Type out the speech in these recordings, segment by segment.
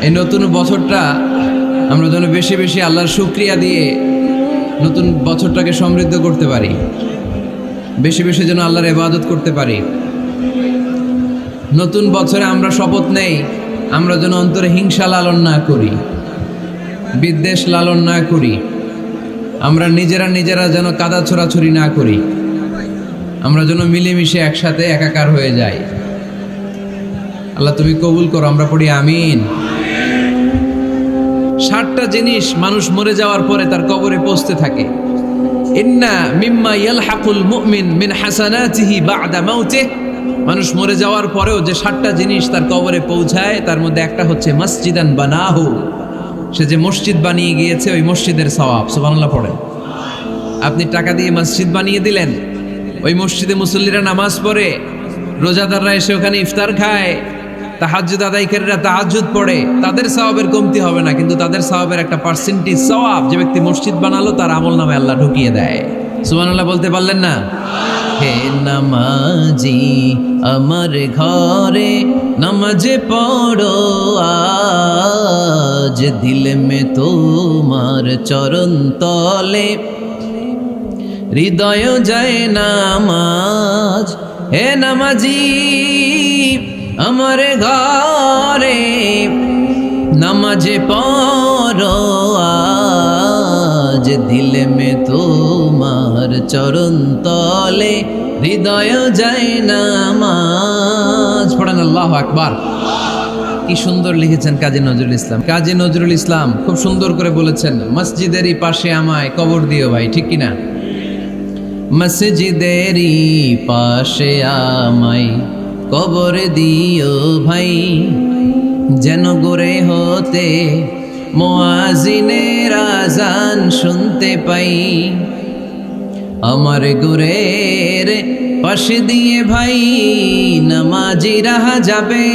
এই নতুন বছরটা আমরা যেন বেশি বেশি আল্লাহর শুকরিয়া দিয়ে নতুন বছরটাকে সমৃদ্ধ করতে পারি, বেশি বেশি যেন আল্লাহর ইবাদত করতে পারি। নতুন বছরে আমরা শপথ নেই, আমরা যেন অন্তরে হিংসা লালন না করি, বিদ্বেষ লালন না করি, আমরা নিজেরা যেন কাদা ছোড়াছুরি না করি, আমরা যেন মিলেমিশে একসাথে একাকার হয়ে যাই। আল্লাহ তুমি কবুল করো, আমরা পড়ি আমিন। 60টা জিনিস মানুষ মরে যাওয়ার পরে তার কবরে পৌঁছতে থাকে। ইন্না মিম্মা ইয়ালহাকুল মুমিন মিন হাসানাতিহি বা'দা মাউতিহি, মানুষ মরে যাওয়ার পরেও যে 60টা জিনিস তার কবরে পৌঁছায় তার মধ্যে একটা হচ্ছে মসজিদান বানাহু, সে যে মসজিদ বানিয়ে গিয়েছে ওই মসজিদের সওয়াব। সুবহানাল্লাহ পড়েন। আপনি টাকা দিয়ে মসজিদ বানিয়ে দিলেন, ওই মসজিদে মুসল্লিরা নামাজ পড়ে, রোজাদাররা এসে ওখানে ইফতার খায়, তাহাজ্জুদ আদায়কারীরা তাহাজ্জুদ পড়ে, তাদের সওয়াবের কমতি হবে না, কিন্তু তাদের সওয়াবের একটা পার্সেন্টেজ সওয়াব যে ব্যক্তি মসজিদ বানালো তার আমল নামে আল্লাহ ঢুকিয়ে দেয়। সুবহানাল্লাহ বলতে পারলেন না? হে নামাজি আমার ঘরে নামাজ পড়ো আজ, দিল মে তোমার চরণ তলে হৃদয় যায় নামাজ। হে নামাজি আমার ঘরে নামাজ পড়ো আজ, দিল মে তোমার চরণ তলে হৃদয় যায় নামাজ। পড়েন আল্লাহু আকবার। কি সুন্দর লিখেছেন কাজী নজরুল ইসলাম। কাজী নজরুল ইসলাম খুব সুন্দর করে বলেছেন, মসজিদেরই পাশে আমায় কবর দিও ভাই, ঠিক কিনা? মসজিদেরই পাশে আমায় কবর দিও ভাই, যেন গড়ে হতে মুয়াজ্জিনের আযান শুনতে পাই। আমার গুরের পাশে দিয়ে ভাই নামাজিরা যাবে,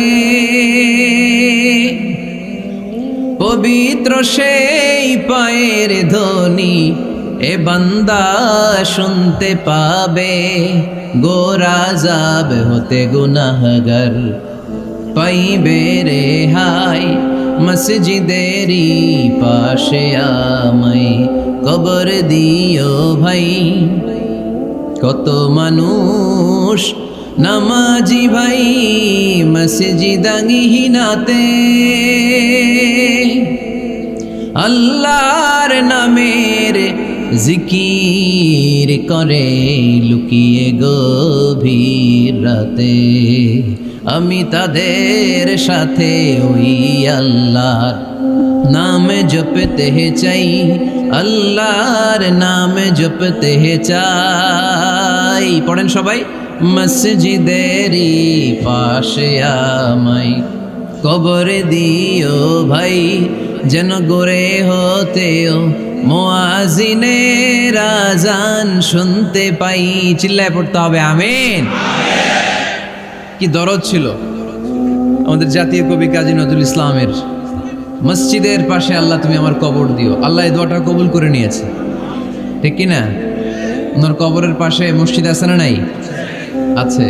পবিত্র সেই পায়ের ধ্বনি এ বান্দা শুনতে পাবে। গোরা যাব হতে গুনাহগার পাইবে রেহাই, মসজিদেরই পাশে আমায় কবর দিও ভাই। কত মানুষ নামাজি ভাই মসজিদাঙ্গিহীনাতে, আল্লাহর নামের জিকির করে লুকিয়ে গভীর রাতে। আমি তাদের সাথে ওই আল্লাহর নাম জপতে চাই, আল্লাহর নাম জপতে চাই। পড়েন সবাই। মসজিদেরই পাশে আমায় কবর দিও ভাই, যেন গড়ে হতেও মুয়াজ্জিনের আযান শুনতে পাই। চিল্লায় পড়তে হবে আমিন। কি দরদ ছিল আমাদের জাতীয় কবি কাজী নজরুল ইসলামের। মসজিদের পাশে আল্লাহ তুমি আমার কবর দিও। আল্লাহ এই দোয়াটা কবুল করে নিয়েছে, ঠিক কিনা? ওনার কবরের পাশে মসজিদ আছে না নাই? আছে।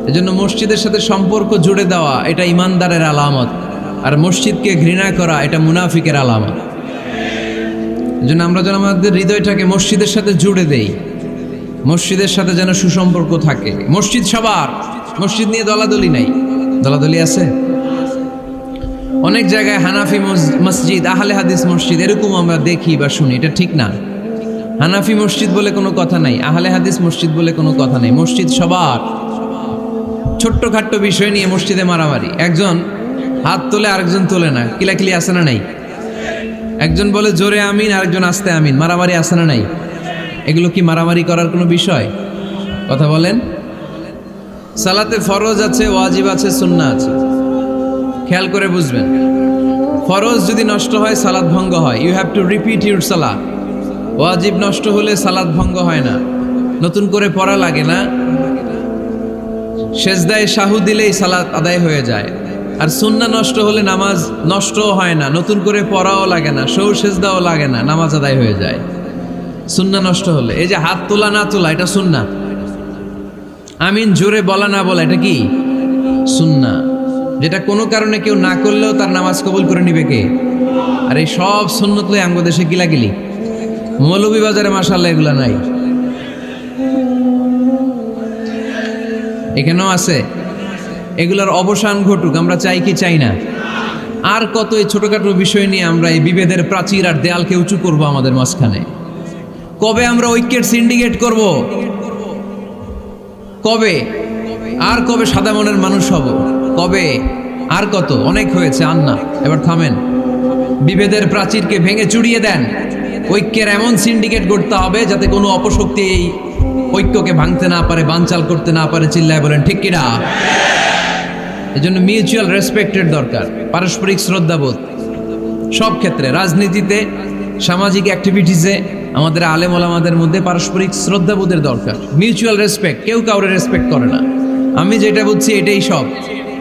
এজন্য মসজিদের সাথে সম্পর্ক জুড়ে দেওয়া এটা ইমানদারের আলামত, আর মসজিদকে ঘৃণা করা এটা মুনাফিকের আলামত। এজন্য আমরা যেন আমাদের হৃদয়টাকে মসজিদের সাথে জুড়ে দেই, মসজিদের সাথে যেন সুসম্পর্ক থাকে। মসজিদ সবার, মসজিদ নিয়ে দলাদলি নাই। দলাদলি আছে অনেক জায়গায়, হানাফি মসজিদ, আহলে হাদিস মসজিদ এরকম আমরা দেখি বা শুনি, এটা ঠিক না। হানাফি মসজিদ বলে কোনো কথা নাই, আহলে হাদিস মসজিদ বলে কোনো কথা নাই। মসজিদ সবার। ছোট্টখাট্ট বিষয় নিয়ে মসজিদে মারামারি, একজন হাত তোলে আরেকজন তোলে না, কিলাকিলি আছে না নাই? একজন বলে জোরে আমিন, আরেকজন আস্তে আমিন, মারামারি আছে না নাই? এগুলো কি মারামারি করার কোনো বিষয়? কথা বলেন। সালাতে ফরজ আছে, ওয়াজিব আছে, সুন্নাহ আছে। খেয়াল করে বুঝবেন, ফরজ যদি নষ্ট হয় সালাত ভঙ্গ হয়, you have to repeat your সালাত। ওয়াজিব নষ্ট হলে সালাত ভঙ্গ হয় না, নতুন করে পড়া লাগে না, সেজদায় সাহু দিলেই সালাত আদায় হয়ে যায়। আর সুন্নাহ নষ্ট হলে নামাজ নষ্টও হয় না, নতুন করে পড়াও লাগে না, সৌ সেজদাও লাগে না, নামাজ আদায় হয়ে যায় সুন্নাহ নষ্ট হলে। এই যে হাত তোলা না তোলা এটা সুন্নাহ, আমিন জোরে বলা না বলা এটা কি সুন্নাহ। যেটা কোনো কারণে কেউ না করলেও তার নামাজ কবুল করে নিবে কে? আর এই সব সুন্নত লই আমগো দেশে গিলাগিলি। মৌলভীবাজারে মাশাআল্লাহ এগুলা নাই, এখানেও আছে। এগুলার অবসান ঘটুক, আমরা চাই কি চাই না? আর কত এই ছোটখাটো বিষয় নিয়ে আমরা এই বিভেদের প্রাচীর আর দেয়ালকে উঁচু করব আমাদের মাঝখানে? কবে আমরা ঐক্যের সিন্ডিকেট করব? কবে? আর কবে সাদা মনের মানুষ হব? কবে? আর কত? অনেক হয়েছে, আর না, এবার থামেন। বিভেদের প্রাচীরকে ভেঙে চুড়িয়ে দেন। ঐক্যের এমন সিন্ডিকেট করতে হবে যাতে কোনো অপশক্তি এই ঐক্যকে ভাঙতে না পারে, বানচাল করতে না পারে। চিল্লায় বলেন ঠিক কিনা? এজন্য মিউচুয়াল রেসপেক্টের দরকার, পারস্পরিক শ্রদ্ধাবোধ সব ক্ষেত্রে, রাজনীতিতে, সামাজিক অ্যাক্টিভিটিসে আমাদের আলেম ওলামাদের মধ্যে পারস্পরিক শ্রদ্ধাবোধের দরকার। মিউচুয়াল রেসপেক্ট, কেউ কাউরে রেসপেক্ট করে না। আমি যেটা বুঝছি এটাই সব,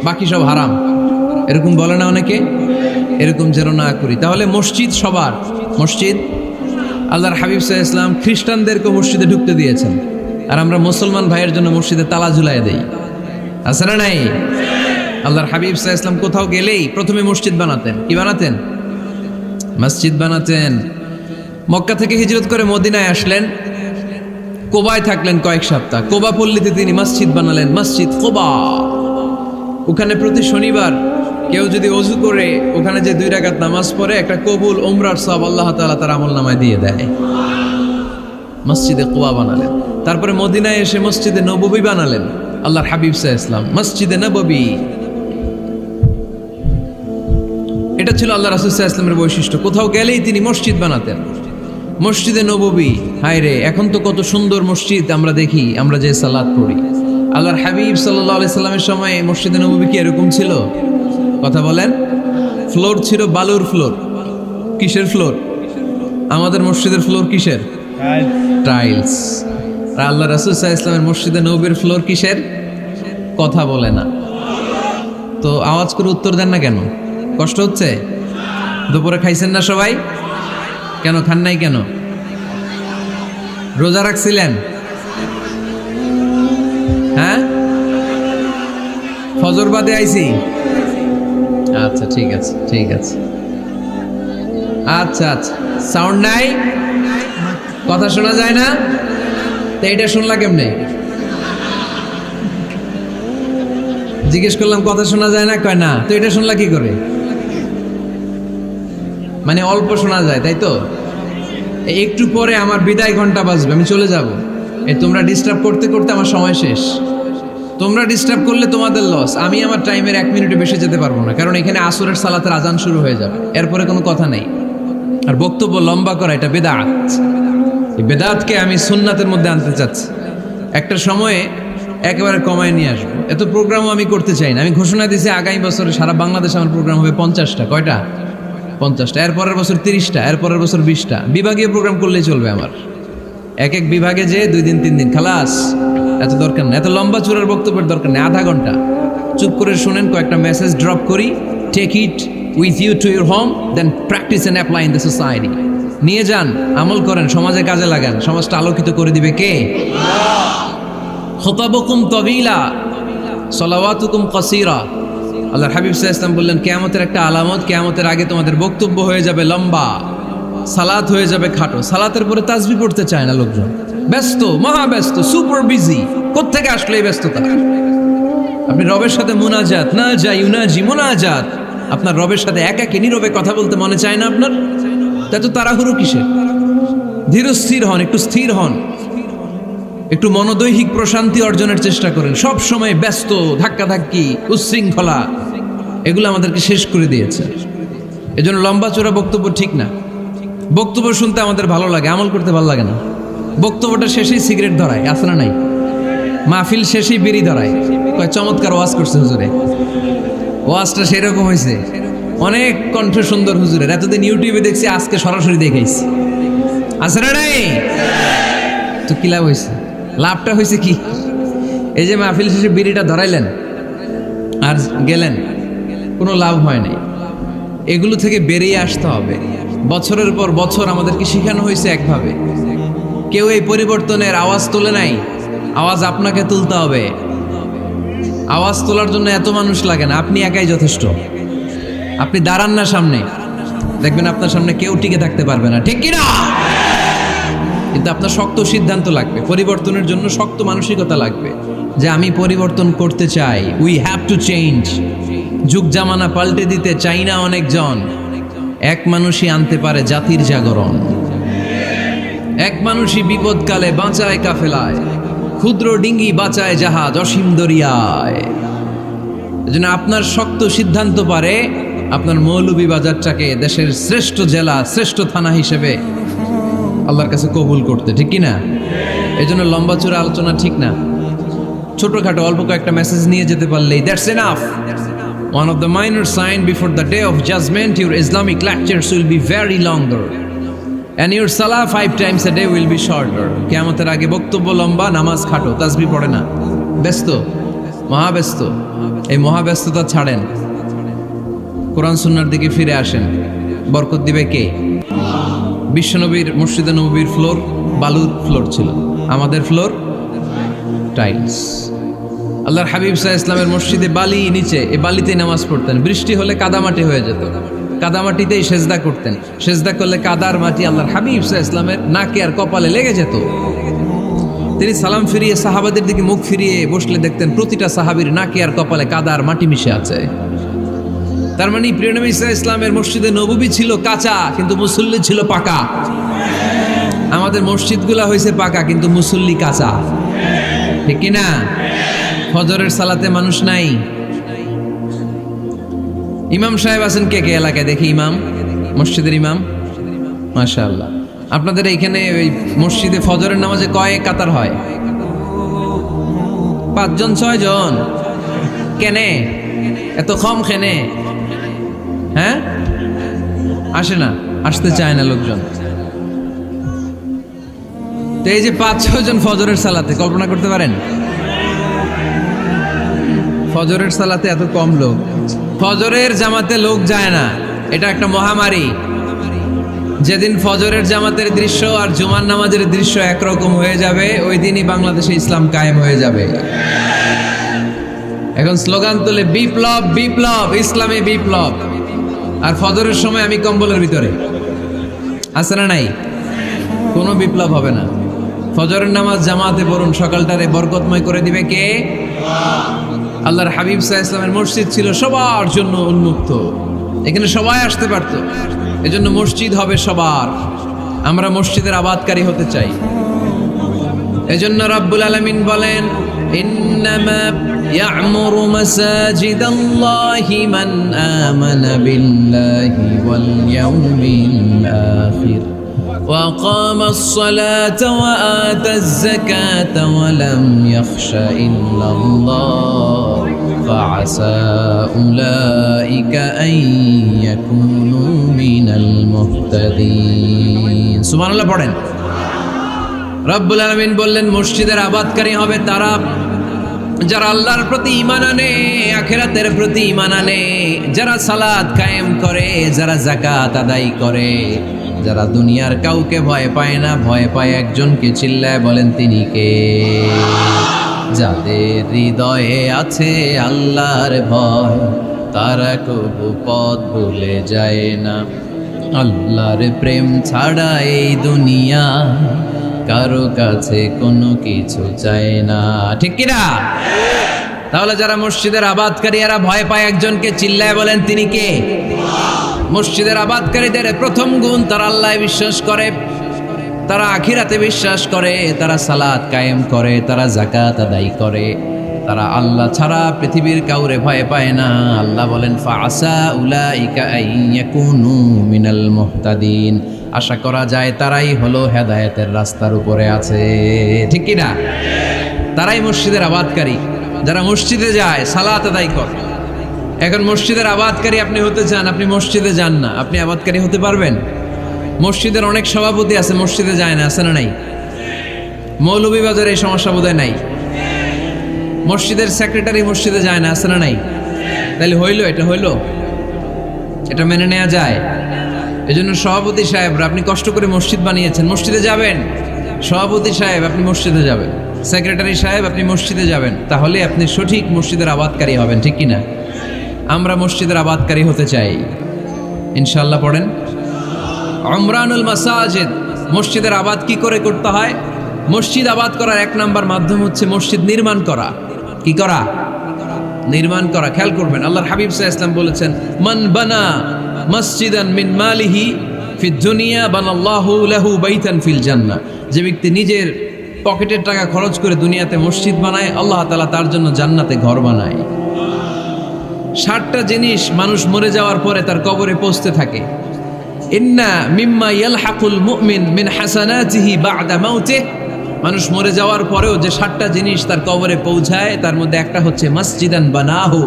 বাকি সব হারাম, এরকম বলে না অনেকে? এরকম যেন না করি। তাহলে মসজিদ সবার, মসজিদ আল্লাহর হাবিব সাল্লাল্লাহু আলাইহি ওয়াসাল্লাম খ্রিস্টানদেরকে মসজিদে ঢুকতে দিয়েছেন, আর আমরা মুসলমান ভাইয়ের জন্য মসজিদে তালা ঝুলাই দেই, আছে না নাই? আল্লাহর হাবিব সাল্লাল্লাহু আলাইহি ওয়াসাল্লাম কোথাও গেলেই প্রথমে মসজিদ বানাতেন। কি বানাতেন? মসজিদ বানাতেন। মক্কা থেকে হিজরত করে মদিনায় আসলেন, কোবায় থাকলেন কয়েক সপ্তাহ। কোবা পল্লীতে তিনি মসজিদ বানালেন, মসজিদ কোবা। ওখানে প্রতি শনিবার কেউ যদি ওযু করে ওখানে যে 2 রাকাত নামাজ পড়ে, একটা কবুল উমরার সওয়াব আল্লাহ তাআলা তার আমলনামায় দিয়ে দেয়। মসজিদে কোবা বানালেন। তারপরে মদিনায় এসে মসজিদে নববী বানালেন আল্লাহর হাবিব সাল্লাল্লাহু আলাইহি ওয়াসাল্লাম, মসজিদে নববী। এটা ছিল আল্লাহ রাসূল সাল্লাল্লাহু আলাইহি ওয়াসাল্লামের বৈশিষ্ট্য। কোথাও গেলেই তিনি মসজিদ বানাতেন, মসজিদে নববী। হায় রে, এখন তো কত সুন্দর মসজিদ আমরা দেখি, আমরা যে সালাত পড়ি। আল্লাহর হাবিব সাল্লাল্লাহু আলাইহি সাল্লামের সময় মসজিদে নববী কি এরকম ছিল? কথা বলেন। ফ্লোর ছিল বালুর ফ্লোর। কিসের ফ্লোর? আমাদের মসজিদের ফ্লোর কিসের? টাইলস। আর আল্লাহ রাসূল সাল্লাল্লাহু আলাইহি ওয়াসাল্লামের মসজিদে নববীর ফ্লোর কিসের? কথা বলে না তো। আওয়াজ করে উত্তর দেন না কেন? কষ্ট হচ্ছে? দুপুরে খাইছেন না সবাই? কেন খান নাই কেন? রোজা রাখছিলেন? হ্যাঁ, ফজর বাদে আইছি। আচ্ছা ঠিক আছে, ঠিক আছে। আচ্ছা আচ্ছা, সাউন্ড নাই, কথা শোনা যায় না? তো এটা শুনলা কেমনে? জিজ্ঞেস করলাম কথা শোনা যায় না, কয় না। তো এটা শুনলা কি করে? মানে অল্প শোনা যায়, তাই তো? একটু পরে আমার বিদায় ঘন্টা বাজবে, আমি চলে যাব। এই তোমরা ডিস্টার্ব করতে করতে আমার সময় শেষ। তোমরা ডিস্টার্ব করলে তোমাদের লস। আমি আমার টাইমের 1 মিনিটে বেশি যেতে পারবো না, কারণ এখানে আসরের সালাতের আজান শুরু হয়ে যাবে, এরপরে কোনো কথা নেই। আর বক্তব্য লম্বা করা এটা বেদাত। এই বেদাতকে আমি সুন্নাতের মধ্যে আনতে চাচ্ছি। একটা সময়ে একেবারে কমায় নিয়ে আসবো। এত প্রোগ্রামও আমি করতে চাই না। আমি ঘোষণা দিয়েছি আগামী বছরে সারা বাংলাদেশে আমার প্রোগ্রাম হবে 50টা। কয়টা? 50টা। এরপরের বছর 30টা, এরপরের বছর 20টা। বিভাগীয় প্রোগ্রাম করলেই চলবে আমার। এক এক বিভাগে যে 2 দিন 3 দিন খালাস। এত দরকার নেই, এত লম্বা চূড়ার বক্তব্যের দরকার নেই। আধা ঘন্টা চুপ করে শুনেন, কয়েকটা মেসেজ ড্রপ করি, take it with you to your home, then practice and apply in the society. নিয়ে যান, আমল করেন, সমাজে কাজে লাগান। সমাজটা আলোকিত করে দিবে কে? খুতাবুকুম তাবিলা সালাওয়াতুকুম কাসীরা। আল্লাহর হাবিব সাল্লাল্লাহু আলাইহি ওয়াসাল্লাম বললেন, কিয়ামতের একটা আলামত, কিয়ামতের আগে তোমাদের বক্তব্য হয়ে যাবে লম্বা, সালাত হয়ে যাবে খাটো। সালাতের পরে তাসবিহ পড়তে চায় না লোকজন, ব্যস্ত, মহা ব্যস্ত, সুপার বিজি। কোত্থেকে আসলে এই ব্যস্ততা? আপনি রবের সাথে মুনাজাত, না যাই ইউনাজি মুনাজাত, আপনার রবের সাথে একাকী নীরবে কথা বলতে মনে চায় না আপনার? তা তো তাড়াহুড়ো কিসের? ধীর স্থির হন, একটু স্থির হন, একটু মনোদৈহিক প্রশান্তি অর্জনের চেষ্টা করেন। সব সময় ব্যস্ত, ধাক্কাধাক্কি, উচ্ছৃঙ্খলা, এগুলো আমাদেরকে শেষ করে দিয়েছে। এজন্য লম্বা চোরা বক্তব্য ঠিক না। বক্তব্য শুনতে আমাদের ভালো লাগে, আমল করতে ভালো লাগে না। বক্তব্যটা শেষেই সিগারেট ধরায়, আছে না নাই? মাহফিল শেষেই বিড়ি ধরায়, কয় চমৎকার ওয়াজ করছে হুজুরে। ওয়াজটা সেরকম হয়েছে, অনেক কণ্ঠ সুন্দর হুজুরের। এতদিন ইউটিউবে দেখছি, আজকে সরাসরি দেখাইছি, আছে না নাই? তো কি লাভ হয়েছে? লাভটা হয়েছে কি? এই যে মাহফিল শেষে বিড়িটা ধরাইলেন আর গেলেন, কোনো লাভ হয় নাই। এগুলো থেকে বেরিয়ে আসতে হবে। বছরের পর বছর আমাদেরকে শেখানো হয়েছে একভাবে, কেউ এই পরিবর্তনের আওয়াজ তোলে নাই। আওয়াজ আপনাকে তুলতে হবে। আওয়াজ তোলার জন্য এত মানুষ লাগে না, আপনি একাই যথেষ্ট। আপনি দাঁড়ান না সামনে, দেখবেন আপনার সামনে কেউ টিকে থাকতে পারবে না, ঠিক কিনা? কিন্তু আপনার শক্ত সিদ্ধান্ত লাগবে, পরিবর্তনের জন্য শক্ত মানসিকতা লাগবে যে আমি পরিবর্তন করতে চাই। We have to change. যুগ জামানা পাল্টে দিতে চাই না অনেকজন, এক মানুষই আনতে পারে জাতির জাগরণ। এক মানুষই বিপদকালে বাঁচায় কাফেলায়, ক্ষুদ্র ডিঙ্গি বাঁচায় জাহাজ অসীম দরিয়ায়। এজন্য আপনার শক্ত সিদ্ধান্ত পারে আপনার মৌলভীবাজারটাকে দেশের শ্রেষ্ঠ জেলা, শ্রেষ্ঠ থানা হিসেবে আল্লাহর কাছে কবুল করতে, ঠিক কিনা? এই জন্য লম্বা চূড়া আলোচনা ঠিক না, ছোটখাটো অল্প কয়েকটা মেসেজ নিয়ে যেতে পারলেই that's enough. One of the minor sign before the day of judgment, your Islamic lectures will be very longer and your salah 5 times a day will be shorter. কিয়ামতের আগে বক্তব্য লম্বা, নামাজ খাটো, তাসবিহ পড়ে না, ব্যস্ত, মহাব্যস্ত। এই মহাব্যস্ততা ছাড়েন, কোরআন সুন্নাহর দিকে ফিরে আসেন, বরকত দিবে কে? বিশ্বনবীর মসজিদে নববীর ফ্লোর বালুর ফ্লোর ছিল, আমাদের ফ্লোর টাইলস। আল্লাহর হাবিব সাল্লাল্লাহু আলাইহি ইসলামের মসজিদে বালি নিচে, এই বালিতেই নামাজ পড়তেন। বৃষ্টি হলে কাদামাটি হয়ে যেত, কাদামাটিতেই সেজদা করতেন। সেজদা করলে কাদার মাটি আল্লাহর হাবিব সাল্লাল্লাহু আলাইহি ইসলামের নাকে আর কপালে লেগে যেত। তিনি সালাম ফিরিয়ে সাহাবাদের দিকে মুখ ফিরিয়ে বসলে দেখতেন প্রতিটা সাহাবীর নাকে আর কপালে কাদার মাটি মিশে আছে। তার মানে প্রিয় নবী সাল্লাল্লাহু আলাইহি ইসলামের মসজিদে নববী ছিল কাঁচা, কিন্তু মুসল্লি ছিল পাকা। আমাদের মসজিদগুলা হয়েছে পাকা, কিন্তু মুসল্লি কাঁচা, ঠিক কিনা? ফজরের সালাতে মানুষ নাই। ইমাম সাহেব আছেন কে কে এলাকায়? দেখি ইমাম, মসজিদের ইমাম, মাশাআল্লাহ। আপনাদের এইখানে ওই মসজিদে ফজরের নামাজে কয় কাতার হয়? 5 জন 6 জন? কেনে এত কম? কেনে? হ্যাঁ, আসে না, আসতে চায় না লোকজন। তো এই যে 5-6 জন ফজরের সালাতে, কল্পনা করতে পারেন ফজরের সালাতে এত কম লোক? ফজরের জামাতে লোক যায় না, এটা একটা মহামারী। যেদিন ফজরের জামাতের দৃশ্য আর জুমার নামাজের দৃশ্য একরকম হয়ে যাবে, ওই দিনই বাংলাদেশে ইসলাম কায়েম হয়ে যাবে। এখন স্লোগান তোলে বিপ্লব বিপ্লব, ইসলামী বিপ্লব। আর ফজরের সময় আমি কম্বলের ভিতরে, আছে না নাই? কোনো বিপ্লব হবে না। ফজরের নামাজ জামাতে পড়ুন, সকালটারে বরকতময় করে দিবে কে? আল্লাহর হাবিব সাল্লাল্লাহু আলাইহি ওয়াসাল্লামের মসজিদ ছিল সবার জন্য উন্মুক্ত, এখানে সবাই আসতে পারত। এজন্য মসজিদ হবে সবার। আমরা মসজিদের আবাদকারী হতে চাই। এজন্য রাব্বুল আলামিন বলেন, ইন্নামা ইয়া'মুরু মাসাজিদাল্লাহি মান আমানা বিল্লাহি ওয়াল ইয়াউমিল আখির وأقام الصلاة وآتى الزكاة ولم يخش إلا الله فعسى أولئك أن يكونوا من المهتدين سبحان الله পড়েন। রব্বুল আলামিন বললেন মসজিদের আবাদকারী হবে তারা যারা আল্লাহর প্রতি ঈমান আনে, আখিরাতের প্রতি ঈমান আনে, যারা সালাত কায়েম করে, যারা যাকাত আদায় করে, যারা দুনিয়ার কাউকে ভয় পায় না, ভয় পায় একজনকে, চিল্লায় বলেন তিনি কে? যাদের হৃদয়ে আছে আল্লাহর ভয়, তারা কবু পথ ভুলে যায় না। আল্লাহর প্রেম ছাড়া এই দুনিয়া কারো কাছে কোনো কিছু চায় না, ঠিক কিনা? তাহলে যারা মসজিদের আবাদকারী এরা ভয় পায় একজনকে, চিল্লায় বলেন তিনি কে? মসজিদের আবাদকারীদের প্রথম গুণ, তারা আল্লাহয় বিশ্বাস করে, তারা আখিরাতে বিশ্বাস করে, তারা সালাত কায়েম করে, তারা যাকাত আদায় করে, তারা আল্লাহ ছাড়া পৃথিবীর কাউরে ভয় পায় না। আল্লাহ বলেন ফাআসা উলাইকা আইয়াকুনু মিনাল মুহতাদিন, আশা করা যায় তারাই হলো হেদায়েতের রাস্তার উপরে আছে, ঠিক কি না? তারাই মসজিদের আবাদকারী, যারা মসজিদে যায়, সালাত আদায় করে। এখন মসজিদের আবাদকারী আপনি হতে চান, আপনি মসজিদে যান না, আপনি আবাদকারী হতে পারবেন? মসজিদের অনেক সভাপতি আছে মসজিদে যায় না, আছে না নাই? মৌলভীবাজারে এই সমস্যা বোধহয় নাই। মসজিদের সেক্রেটারি মসজিদে যায় না, আছে না নাই? তাহলে হইলো, এটা হইলো, এটা মেনে নেওয়া যায়? এজন্য সভাপতি সাহেবরা, আপনি কষ্ট করে মসজিদ বানিয়েছেন, মসজিদে যাবেন। সভাপতি সাহেব আপনি মসজিদে যাবেন, সেক্রেটারি সাহেব আপনি মসজিদে যাবেন, তাহলে আপনি সঠিক মসজিদের আবাদকারী হবেন, ঠিক কিনা? আমরা মসজিদের আবাদকারী হতে চাই, ইনশাআল্লাহ পড়েন। উমরানুল মাসাজিদ, মসজিদের আবাদ কি করে করতে হয়? মসজিদ আবাদ করার এক নাম্বার মাধ্যম হচ্ছে মসজিদ নির্মাণ করা। কি করা? নির্মাণ করা। খেয়াল করবেন, আল্লাহর হাবিব সাল্লাল্লাহু আলাইহি ওয়াসাল্লাম বলেছেন, মান বানা মসজিদান মিন মালিহি ফিদ দুনিয়া বানাল্লাহু লাহু বাইতান ফিল জান্নাহ। যে ব্যক্তি নিজের পকেটের টাকা খরচ করে দুনিয়াতে মসজিদ বানায়, আল্লাহ তাআলা তার জন্য জান্নাতে ঘর বানায়। 60টা জিনিস মানুষ মরে যাওয়ার পরে তার কবরে পৌঁছতে থাকে। ইন্না মিম্মা ইয়ালহাকুল মুমিন মিন হাসানাতিহি বা'দা মাউতিহি, মানুষ মরে যাওয়ার পরেও যে 60টা জিনিস তার কবরে পৌঁছায়, তার মধ্যে একটা হচ্ছে মসজিদান বানাহু,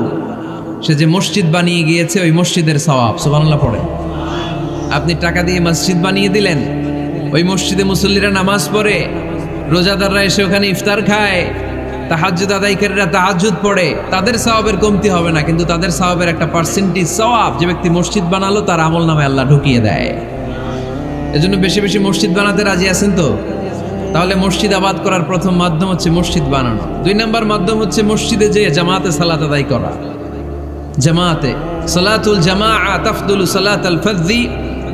সে যে মসজিদ বানিয়ে গিয়েছে ওই মসজিদের সওয়াব। সুবহানাল্লাহ পড়ে। আপনি টাকা দিয়ে মসজিদ বানিয়ে দিলেন, ওই মসজিদে মুসল্লিরা নামাজ পড়ে, রোজাদাররা এসে ওখানে ইফতার খায়, তাহাজ্জুদ আদায়কারীরা তাহাজ্জুদ পড়ে, তাদের সওয়াবের কমতি হবে না, কিন্তু তাদের সওয়াবের একটা পার্সেন্টেজ সওয়াব যে ব্যক্তি মসজিদ বানালো তার আমল নামে আল্লাহ ঢুকিয়ে দেয়। এজন্য বেশি বেশি মসজিদ বানাতে রাজি আছেন তো? তাহলে মসজিদ আবাদ করার প্রথম মাধ্যম হচ্ছে মসজিদ বানানো। 2 নাম্বার মাধ্যম হচ্ছে মসজিদে যেয়ে জামাতে সালাত আদায় করা। জামাতে সালাতুল জামাআ তাফদুলু সালাতাল ফাযযি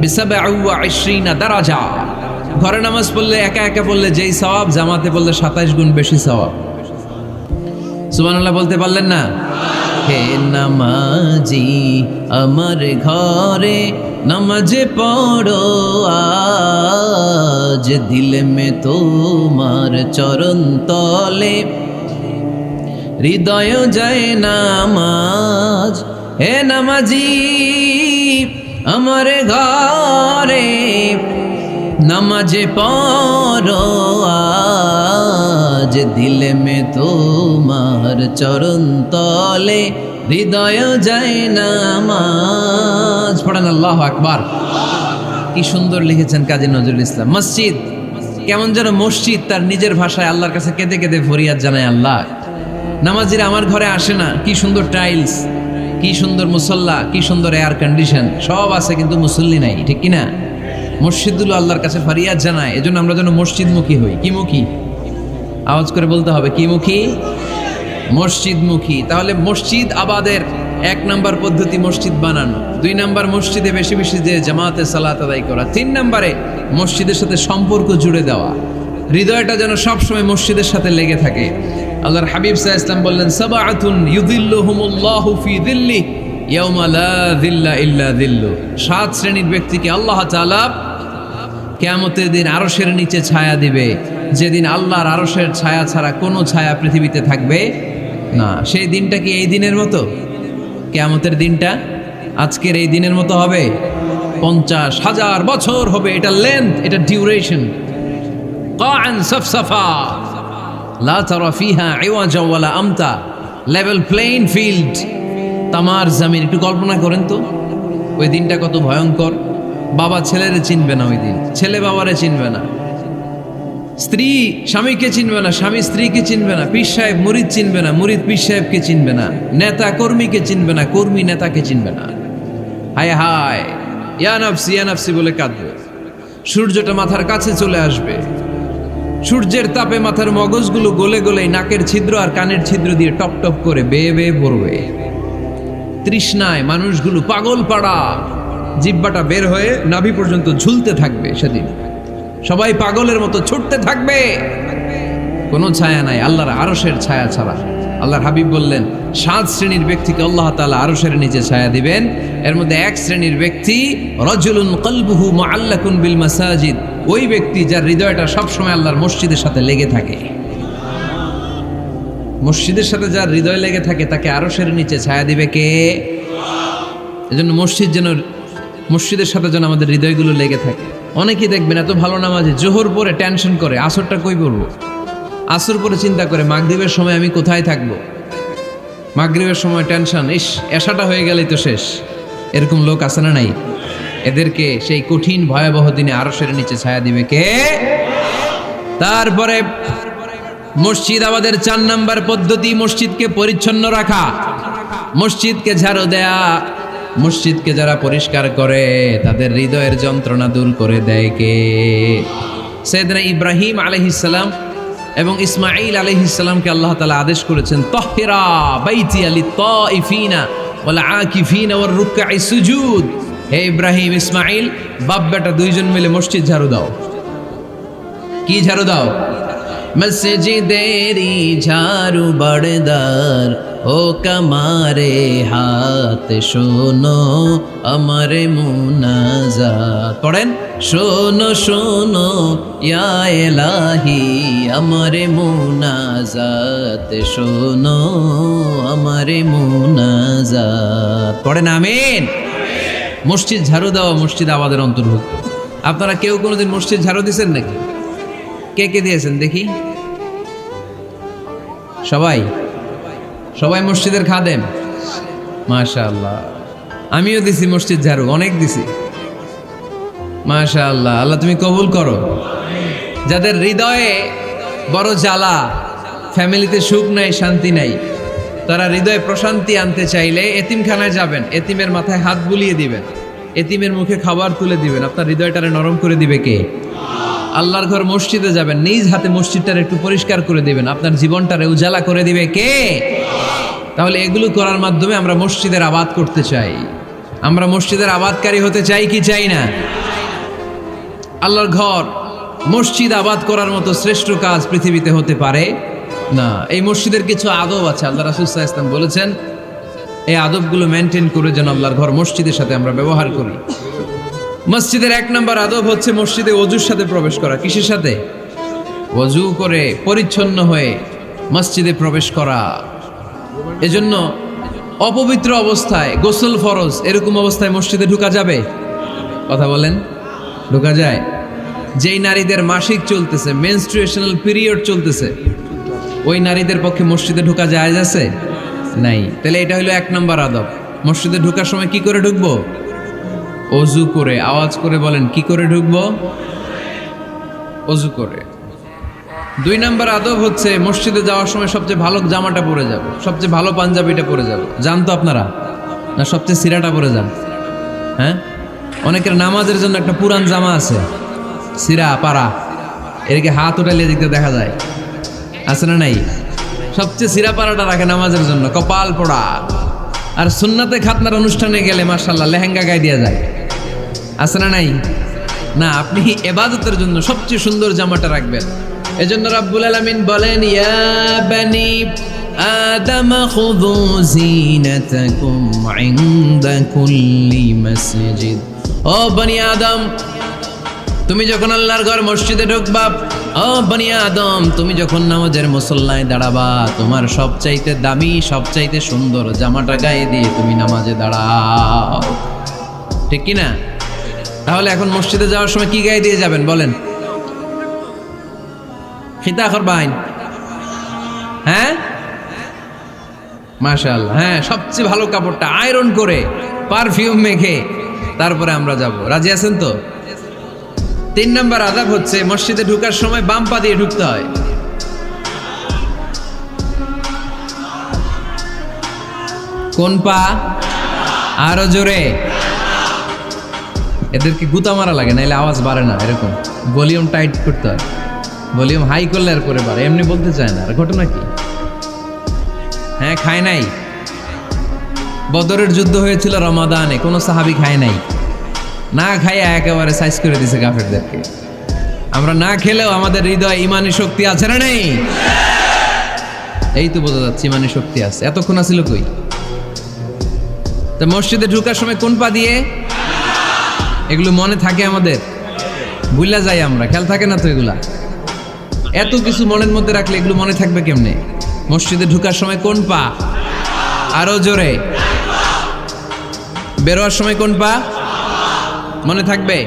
বি27 দারাজা। ঘরে নামাজ পড়লে একা একা পড়লে যেই সওয়াব, জামাতে পড়লে 27 গুণ বেশি সওয়াব। সুবহানাল্লাহ বলতে পারলেন না? হে নামাজি আমার ঘরে নামাজে পড়ো আজ, দিলে মে তোমার চরণ তলে হৃদয় যায় নামাজ। হে নামাজি আমার ঘরে নামাজে পড়ো আজ, দিলে মে তোমার চরণ তলে হৃদয় যায় নামাজ। পড়েন আল্লাহু আকবার। কি সুন্দর লিখেছেন কাজী নজরুল ইসলাম। মসজিদ কেমন যেন মসজিদ তার নিজের ভাষায় আল্লাহর কাছে কেঁদে কেঁদে ফরিয়াদ জানায়, আল্লাহ নামাজিরা আমার ঘরে আসে না, কি সুন্দর টাইলস, কি সুন্দর মুসল্লা, কি সুন্দর এয়ার কন্ডিশন, সব আছে কিন্তু মুসল্লি নাই, ঠিক কিনা? মসজিদগুলো আল্লাহর কাছে ফরিয়াদ জানায়। এজন্য আমরা যেন মসজিদমুখী হই। কি মুখী? আওয়াজ করে বলতে হবে, কি মুখী? মসজিদমুখী। তাহলে মসজিদ আবাদের 1 নাম্বার পদ্ধতি মসজিদ বানানো। 2 নাম্বার মসজিদে বেশি বেশি যে জামাতে সালাত আদায় করা। 3 নাম্বারে মসজিদের সাথে সম্পর্ক জুড়ে দেওয়া, হৃদয়টা যেন সবসময় মসজিদের সাথে লেগে থাকে। আল্লাহর হাবিব সাল্লাল্লাহু আলাইহি ওয়াসাল্লাম বললেন, সাবআতুন ইউযিল্লুহুমুল্লাহু ফি যিল্লি ইয়াওমা লা যিল্লা ইল্লা যিল্লু। 7 শ্রেণীর ব্যক্তিকে আল্লাহ তাআলা কিয়ামতের দিন আরশের নিচে ছায়া দিবে, যেদিন আল্লাহর আরশের ছায়া ছাড়া কোনো ছায়া পৃথিবীতে থাকবে না। সেই দিনটা কি এই দিনের মতো? কিয়ামতের দিনটা আজকের এই দিনের মতো হবে? 50,000 বছর হবে। এটা লেন্থ, এটা ডিউরেশন। কাআন সাফসাফা লা তারা ফিহা ইওয়াজা ওয়ালা আমতা, লেভেল প্লেইং ফিল্ড, তামার জমিন। একটু কল্পনা করেন তো ওই দিনটা কত ভয়ঙ্কর। বাবা ছেলেরে চিনবে না ওই দিন, ছেলে বাবারে চিনবে না, স্ত্রী স্বামীকে চিনবে না, স্বামী স্ত্রীকে চিনবে না, পীর সাহেব মুরিদ চিনবে না, মুরিদ পীর সাহেবকে চিনবে না, নেতা কর্মীকে চিনবে না, কর্মী নেতাকে চিনবে না। হায় হায়, ইয়া নাফসি বলে কাঁদবে। সূর্যটা মাথার কাছে চলে আসবে, সূর্যের তাপে মাথার মগজগুলো গলে গলে নাকের ছিদ্র আর কানের ছিদ্র দিয়ে টপ টপ করে বেয়ে বেয়ে পড়বে। তৃষ্ণায় মানুষগুলো পাগল পাড়া, জিহ্বাটা বের হয়ে নাভি পর্যন্ত ঝুলতে থাকবে। সেদিন সবাই পাগলের মতো ছুটতে থাকবে, কোনো ছায়া নাই আল্লাহর আরশের ছায়া ছাড়া। আল্লাহর হাবিব বললেন, 7 শ্রেণীর ব্যক্তিকে আল্লাহ তাআলা আরশের নিচে ছায়া দিবেন। এর মধ্যে 1 শ্রেণীর ব্যক্তি রাজুলুন কলবুহু মুআল্লাকুন বিল মাসাজিদ, ওই ব্যক্তি যার হৃদয়টা সবসময় আল্লাহর মসজিদের সাথে লেগে থাকে। মসজিদের সাথে যার হৃদয় লেগে থাকে তাকে আরশের নিচে ছায়া দিবে কে? এজন্য মসজিদের সাথে যেন আমাদের হৃদয়গুলো লেগে থাকে। অনেকেই দেখবেন এত ভালো নামাজে, জোহর পরে টেনশন করে আসরটা কই পড়বো, আসর পরে চিন্তা করে মাগরিবের সময় আমি কোথায় থাকবো, মাগরিবের সময় টেনশন, ইস এশাটা হয়ে গেলেই তো শেষ। এরকম লোক আছে না নাই? এদেরকে সেই কঠিন ভয়াবহ দিনে আরশের নিচে ছায়া দিবে কে? তারপরে মসজিদ আমাদের 4 নাম্বার পদ্ধতি, মসজিদকে পরিচ্ছন্ন রাখা, মসজিদকে ঝাড়ু দেয়া। মসজিদকে যারা পরিষ্কার করে তাদের হৃদয়ের যন্ত্রণা দূর করে দেয় কে? সাইয়েদনা ইব্রাহিম আলাইহিস সালাম এবং ইসমাঈল আলাইহিস সালামকে আল্লাহ তাআলা আদেশ করেছেন তাহহিরা বাইতিয়া লিত্তাইফিনা ওয়াল আকিফিনা ওয়ার রুকআই সুজুদ। হে ইব্রাহিম, ইসমাঈল, বাপ বেটা দুইজন মিলে মসজিদ ঝাড়ু দাও। কি ঝাড়ু দাও? মসজিদেরি ঝাড়ু বড়দার ও কমারে হাত শোনো আমারে মুনাজাত। পড়েন, শোনো শোনো ইয়া ইলাহি আমারে মুনাজাত, শোনো আমারে মুনাজাত। পড়েন আমিন। মসজিদ ঝাড়ু দেওয়া মসজিদ আবাদের অন্তর্ভুক্ত। আপনারা কেউ কোনোদিন মসজিদ ঝাড়ু দিয়েছেন নাকি? কে কে দিয়েছেন দেখি? সবাই সবাই মসজিদের খাদেম? মাশাআল্লাহ। আমিও দিছি মসজিদ ঝাড়ু, অনেক দিছি। মাশাআল্লাহ, আল্লাহ তুমি কবুল করো। যাদের হৃদয়ে বড় জ্বালা, ফ্যামিলিতে সুখ নাই, শান্তি নাই, তারা হৃদয়ে প্রশান্তি আনতে চাইলে এতিমখানায় যাবেন, এতিমের মাথায় হাত বুলিয়ে দিবেন, এতিমের মুখে খাবার তুলে দিবেন। আপনার হৃদয়টারে নরম করে দিবে কে? আল্লাহর ঘর মসজিদে যাবেন, নিজ হাতে মসজিদটারে একটু পরিষ্কার করে দিবেন, আপনার জীবনটারে উজালা করে দিবে কে? তাহলে এগুলো করার মাধ্যমে আমরা মসজিদের আবাদ করতে চাই। আমরা মসজিদের আবাদকারী হতে চাই কি চাই না? আল্লাহর ঘর মসজিদ আবাদ করার মতো শ্রেষ্ঠ কাজ পৃথিবীতে হতে পারে না। এই মসজিদের কিছু আদব আছে, আল্লাহ রাসূল সাল্লাল্লাহু আলাইহি ওয়াসাল্লাম বলেছেন এই আদবগুলো মেনটেন করে যেন আল্লাহর ঘর মসজিদের সাথে আমরা ব্যবহার করি। মসজিদের 1 নম্বর আদব হচ্ছে মসজিদে ওযুর সাথে প্রবেশ করা। কিসের সাথে? ওযু করে পরিচ্ছন্ন হয়ে মসজিদে প্রবেশ করা। এজন্য অপবিত্র অবস্থায় গোসল ফরজ, এরকম অবস্থায় মসজিদে ঢোকা যাবে? কথা বলেন, ঢোকা যায়? যেই নারীদের মাসিক চলতেছে, মেনস্ট্রুয়েশনাল পিরিয়ড চলতেছে, ওই নারীদের পক্ষে মসজিদে ঢোকা জায়েজ আছে? নাই। তাহলে এটা হলো 1 নম্বর আদব। মসজিদে ঢোকার সময় কি করে ঢুকবো? ওযু করে। আওয়াজ করে বলেন, কি করে ঢুকবো? ওযু করে। 2 নম্বর আদব হচ্ছে মসজিদে যাওয়ার সময় সবচেয়ে ভালো জামাটা পরে যাব, সবচেয়ে ভালো পাঞ্জাবিটা পরে যাব। জান তো আপনারা? না সবচেয়ে সিরাটা পরে যান? হ্যাঁ, অনেকের নামাজের জন্য একটা পুরান জামা আছে, সিরা পাড়া, এদিকে হাত উঠালে দিতে দেখা যায়, আছে না নাই? সবচেয়ে সিরা পাড়াটা রাখে নামাজের জন্য, কপাল পোড়া। আর সুন্নাতে খাতনার অনুষ্ঠানে গেলে মাশাআল্লাহ লেহেঙ্গা গায়ে দেওয়া যায়, আছে না নাই? না, আপনি ইবাদতের জন্য সবচেয়ে সুন্দর জামাটা রাখবেন। এজন্য রাব্বুল আলামিন বলেন, ইয়া বানি আদম খুযু জিনাতাকুম ইনদা কুল্লি মসজিদ। ও বনি আদম, তুমি যখন আল্লাহর ঘর মসজিদে ঢুকবা, ও বনি আদম, তুমি যখন নামাজের মুসল্লায় দাঁড়াবা, তোমার সবচাইতে দামি, সবচাইতে সুন্দর জামাটা গায়ে দিয়ে তুমি নামাজে দাঁড়াও। ঠিক কি না? তাহলে এখন মসজিদে যাওয়ার সময় কি গায়ে দিয়ে যাবেন বলেন? খিতা করবাইন? হ্যাঁ, মাশাআল্লাহ। হ্যাঁ, সবচেয়ে ভালো কাপড়টা আয়রন করে পারফিউম মেখে তারপরে আমরা যাব। রাজি আছেন তো? 3 নম্বর আদব হচ্ছে মসজিদে ঢোকার সময় বাম পা দিয়ে ঢুকতে হয়। কোন পা? আরো জোরে। এদেরকে গুতা মারা লাগে, নাইলে আওয়াজ বাড়ে না। এরকম ভলিউম টাইট করতে হয়, ভলিউম হাই করলে আর করে বাড়ে, এমনি বলতে চায় না। আর ঘটনা কি? হ্যাঁ, খায় নাই। বদরের যুদ্ধ হয়েছিল রমাদানে, কোনো সাহাবী খায় নাই, না খাইয়া একেবারে সাইজ করে দিছে কাফেরদেরকে। আমরা না খেলেও আমাদের হৃদয়ে ইমানি শক্তি আছে না নেই? এই তো বোঝা যাচ্ছে ইমানি শক্তি আছে। এতক্ষণ আছিল কই? তো মসজিদে ঢোকার সময় কোন পা দিয়ে? এগুলো মনে থাকে আমাদের? ভুলা যাই আমরা, খেয়াল থাকে না তো এগুলা। এত কিছু মনের মধ্যে রাখলে এগুলো মনে থাকবে কেমনে? মসজিদে ঢোকার সময় কোন পা? আরো জোরে। বেরোয়ার সময় কোন পা? মনে থাকবে?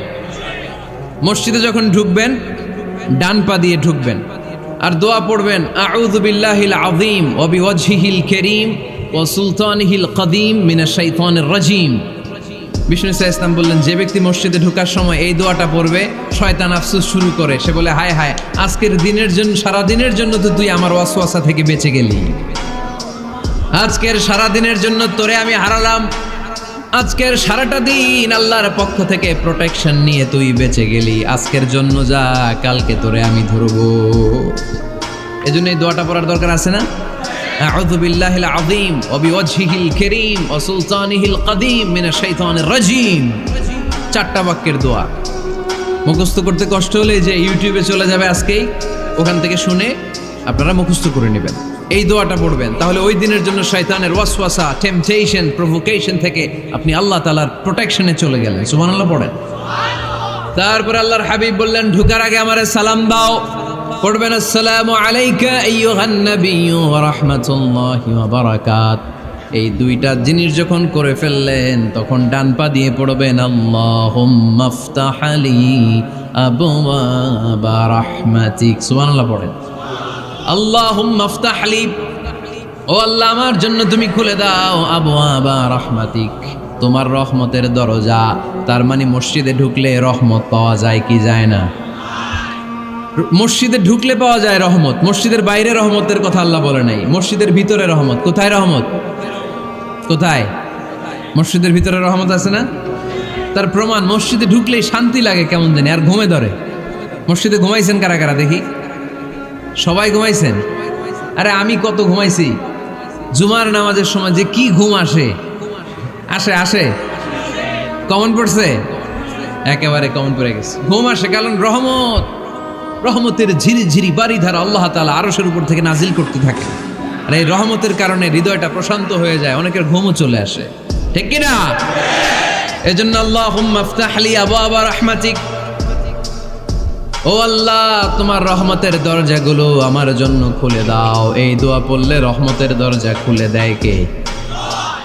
মসজিদে যখন ঢুকবেন ডান পা দিয়ে ঢুকবেন, আর দোয়া পড়বেন, আউযু বিল্লাহিল আযীম ওয়া বিওয়াজহিল কারীম ওয়া সুলতানিহিল কদীম মিনাশ শাইতানির রাজীম। বিষ্ণু ইসলাম বললেন, যে ব্যক্তি মসজিদে ঢোকার সময় এই দোয়াটা পড়বে, শয়তান আফসোস শুরু করে, সে বলে, হায় হায়, আজকের দিনের জন্য, সারা দিনের জন্য তো তুই আমার ওয়াসওয়াসা থেকে বেঁচে গেলি। আজকের সারা দিনের জন্য তোরে আমি হারালাম, আজকের সারাটা দিন আল্লাহর পক্ষ থেকে প্রোটেকশন নিয়ে তুই বেঁচে গেলি। আজকের জন্য যা, কালকে তোরে আমি ধরবো। এজন্য এই দোয়াটা পড়ার দরকার আছে না? আউযু বিল্লাহিল আযীম ওয়া বিওয়াজহিল কারীম ওয়া সুলতানিহিল কাদীম মিনাশ শাইতানির রাজীম। 4টা বাক্যের দোয়া মুখস্থ করতে কষ্ট হলে যে ইউটিউবে চলে যাবে আজকেই, ওখান থেকে শুনে আপনারা মুখস্থ করে নেবেন, এই দোয়াটা পড়বেন। তাহলে ওই দিনের জন্য শয়তানের ওয়াসওয়াসা, টেম্পটেশন, প্রভোকেশন থেকে আপনি আল্লাহ তাআলার প্রোটেকশনে চলে গেলেন। সুবহানাল্লাহ পড়েন। তারপর আল্লাহর হাবিব বললেন, ঢোকার আগে আমারে সালাম দাও। পড়বেন, আসসালামু আলাইকা আইয়ুহান নাবিয়্যু ওয়া রাহমাতুল্লাহি ওয়া বারাকাত। এই 2টা জিনিস যখন করে ফেললেন তখন ডান পা দিয়ে পড়বেন, আল্লাহুম্মা আফতাহ লি আবওয়াবা রাহমাতিক। সুবহানাল্লাহ পড়েন। আল্লাহুম্মা আফতাহ লি, ও আল্লাহ আমার জন্য তুমি খুলে দাও আবওয়াবা রাহমাতিক, তোমার রহমতের দরজা। তার মানে মসজিদে ঢুকলে রহমত পাওয়া যায় কি যায় না? মসজিদে ঢুকলে পাওয়া যায় রহমত, মসজিদের বাইরে রহমতের কথা আল্লাহ বলে নাই। মসজিদের ভিতরে রহমত। কোথায় রহমত? কোথায়? মসজিদের ভিতরে রহমত আছে না? তার প্রমাণ, মসজিদে ঢুকলেই শান্তি লাগে কেমন জানি, আর ঘুমে ধরে। মসজিদে ঘুমাইছেন কারা কারা দেখি? সবাই ঘুমাইছেন? আরে আমি কত ঘুমাইছি। জুমার নামাজের সময় যে কি ঘুম আসে, আসে আসে কমন পড়ছে, একেবারে কমন পড়ে গেছে। ঘুম আসে কারণ রহমত, রহমতের ঝিরি ঝিরি বাড়িধারা আল্লাহ তাআলা আরশের উপর থেকে নাজিল করতে থাকে। আর এই রহমতের কারণে হৃদয়টা প্রশান্ত হয়ে যায়, অনেকের ঘুমও চলে আসে, ঠিক কি না? এজন্য আল্লাহুম্মা আফতাহ লি আবওয়াবা রাহমাতিক, ও আল্লাহ তোমার রহমতের দরজাগুলো আমার জন্য খুলে দাও। এই দোয়া পড়লে রহমতের দরজা খুলে দেয় কে?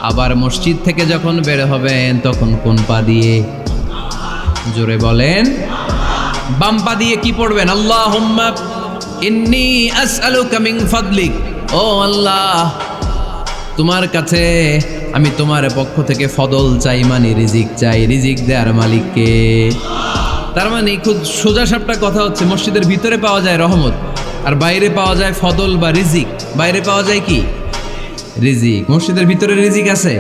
আবার মসজিদ থেকে যখন বের হবেন তখন কোন পা দিয়ে? জোরে বলেন। বাম পা দিয়ে কি পড়বেন? আল্লাহুম্মা ইন্নী আসআলুকা মিন ফাদলিক, ও আল্লাহ তোমার কাছে আমি তোমার পক্ষ থেকে ফদল চাই, মানে রিজিক চাই। রিজিক দেওয়ার মালিক কে? তার মানে খুব সোজা সাপটা কথা হচ্ছে, মসজিদের ভিতরে পাওয়া যায় রহমত, আর বাইরে পাওয়া যায় ফদল বা রিজিক। বাইরে পাওয়া যায় কি? রিজিক। মসজিদের ভিতরে রিজিক আছে।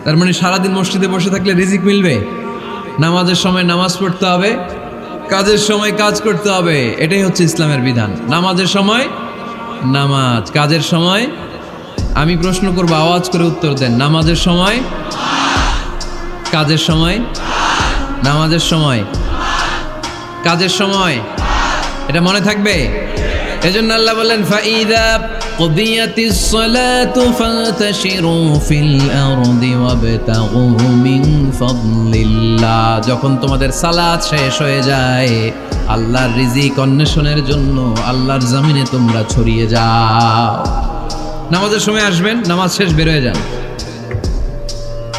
তার মানে সারাদিন মসজিদে বসে থাকলে রিজিক মিলবে? নামাজের সময় নামাজ পড়তে হবে, কাজের সময় কাজ করতে হবে। এটাই হচ্ছে ইসলামের বিধান। নামাজের সময় নামাজ, কাজের সময়। আমি প্রশ্ন করবো, আওয়াজ করে উত্তর দেন। নামাজের সময়, কাজের সময়, নামাজের সময়, কাজের সময়। এটা মনে থাকবে। এজন্য আল্লাহ বলেন, ফাইদা কুদিয়াতিস সালাতু ফান্তাশিরু ফিল আরদি ওয়াবতাগু মিন ফাদলিল্লাহ। যখন তোমাদের সালাত শেষ হয়ে যায়, আল্লাহর রিজিক অন্বেষণের জন্য আল্লাহর জমিনে তোমরা ছড়িয়ে যাও। নামাজের সময় আসবেন, নামাজ শেষ বের হয়ে যান।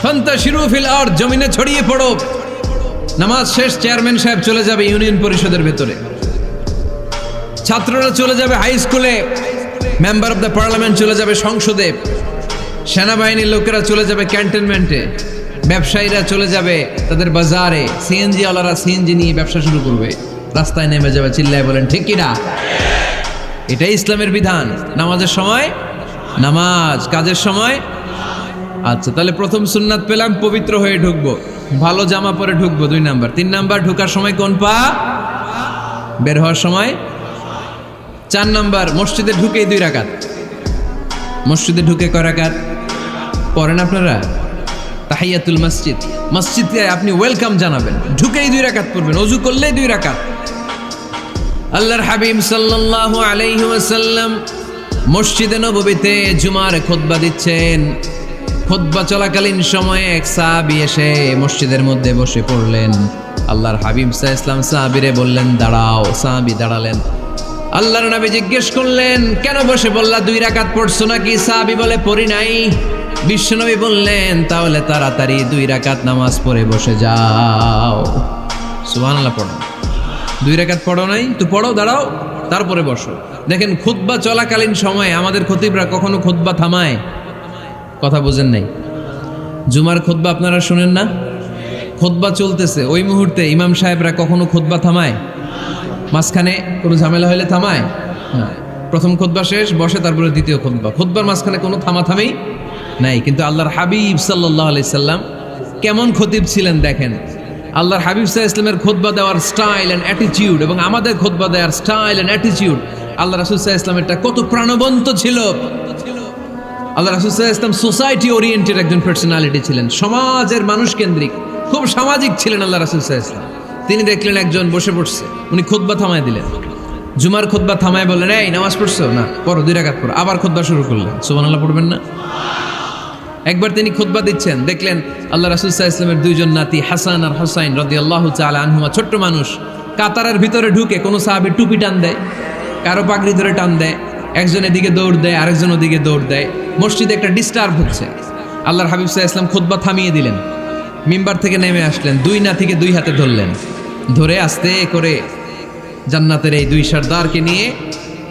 ফান্তাশিরু ফিল আরদ, জমিনে ছড়িয়ে পড়ো। নামাজ শেষ, চেয়ারম্যান সাহেব চলে যাবে ইউনিয়ন পরিষদের ভেতরে, ছাত্ররা চলে যাবে হাই স্কুলে, মেম্বার অফ দ্য পার্লামেন্ট চলে যাবে সংসদে, সেনাবাহিনীর লোকেরা চলে যাবে ক্যান্টনমেন্টে, ব্যবসায়ীরা চলে যাবে তাদের বাজারে, সিএনজি ওয়ালারা সিএনজি নিয়ে ব্যবসা শুরু করবে, রাস্তায় নেমে যাবে, চিল্লায় বলেন ঠিক কিনা? এটাই ইসলামের বিধান। নামাজের সময় নামাজ, কাজের সময়। আচ্ছা, তাহলে প্রথম সুন্নাত পেলাম, পবিত্র হয়ে ঢুকবো, ভালো জামা পরে ঢুকবো 2 নাম্বার। 3 নাম্বার, ঢোকার সময় কোন পা? বের হওয়ার সময়। 4 নাম্বার, মসজিদে ঢুকেই 2 রাকাত। মসজিদে ঢুকে কয় রাকাত পড়েন আপনারা? তাহিয়াতুল মসজিদ। মসজিদে আপনি ওয়েলকাম জানাবেন, ঢুকেই 2 রাকাত পড়বেন, ওযু করলেই 2 রাকাত। আল্লাহর হাবিব সাল্লাল্লাহু আলাইহি ওয়াসাল্লাম মসজিদে নববীতে জুমার খুতবা দিচ্ছেন। খুতবা চলাকালীন সময়ে এক সাহাবী এসে মসজিদের মধ্যে বসে পড়লেন। আল্লাহর হাবিব সাল্লাল্লাহু আলাইহি ওয়াসাল্লাম সাহাবীরে বললেন দাঁড়াও। সাহাবী দাঁড়ালেন। আল্লাহর নবী জিজ্ঞেস করলেন, কেন বসে বললা? 2 রাকাত পড়ছো নাকি? সাহাবী বলে, পড়ি নাই। বিশ্বনবী বললেন, তাহলে তাড়াতাড়ি 2 রাকাত নামাজ পড়ে বসে যাও। সুবহানাল্লাহ পড়ো। 2 রাকাত পড়ো নাই তো পড়ো, দাঁড়াও, তারপরে বসো। দেখেন, খুতবা চলাকালীন সময়ে আমাদের খতিবরা কখনো খুতবা থামায়? কথা বুঝেন নাই? জুমার খুতবা আপনারা শুনেন না? খুতবা চলতেছে, ওই মুহূর্তে ইমাম সাহেবরা কখনো খুতবা থামায়? মাঝখানে কোনো ঝামেলা হলে থামায় না। প্রথম খুতবা শেষ, বসে, তারপরে দ্বিতীয় খুতবা। খুতবার মাঝখানে কোনো থামাথামি নাই। কিন্তু আল্লাহর হাবিব সাল্লাল্লাহু আলাইহি সাল্লাম কেমন খতিব ছিলেন দেখেন। আল্লাহর হাবিব সাল্লাল্লাহু আলাইহি সাল্লামের খুতবা দেওয়ার স্টাইল অ্যান্ড অ্যাটিটিউড এবং আমাদের খুতবা দেওয়ার স্টাইল অ্যান্ড অ্যাটিটিউড আল্লাহ রাসূল সাল্লাল্লাহু আলাইহি ওয়াসাল্লামেরটা কত প্রাণবন্ত ছিল। আল্লাহ রাসূল সাল্লাল্লাহু আলাইহি ওয়াসাল্লাম সোসাইটি ওরিয়েন্টেড একজন পার্সোনালিটি ছিলেন, সমাজের মানুষ কেন্দ্রিক, খুব সামাজিক ছিলেন আল্লাহ রাসূল সাল্লাল্লাহু আলাইহি ওয়াসাল্লাম। তিনি দেখলেন একজন বসে পড়ছে, উনি খুতবা থামায় দিলেন, জুমার খুতবা থামায় বললেন, এই নামাজ পড়ছো না, পড়ো 2 রাকাত পড়ো। আবার খুতবা শুরু করলেন, সুবহানাল্লাহ পড়বেন না? একবার তিনি খুতবা দিচ্ছেন, দেখলেন আল্লাহ রাসূল সাল্লাল্লাহু আলাইহি ওয়াসাল্লামের 2 জন নাতি হাসান আর হুসাইন রাদিয়াল্লাহু তাআলা আনহুমা, ছোট্ট মানুষ, কাতারের ভিতরে ঢুকে কোন সাহাবী টুপি টান দেয়, কারো পাগড়ি ধরে টান দেয়, একজন এদিকে দৌড় দেয়, আরেকজন ওদিকে দৌড় দেয়, মসজিদে একটা ডিস্টার্ব হচ্ছে। আল্লাহর হাবিব সাল্লাল্লাহু আলাইহি ওয়াসাল্লাম খুতবা থামিয়ে দিলেন, মিম্বার থেকে নেমে আসলেন, 2 নাতিকে 2 হাতে ধরলেন, ধরে আস্তে করে জান্নাতের এই 2 সর্দারকে নিয়ে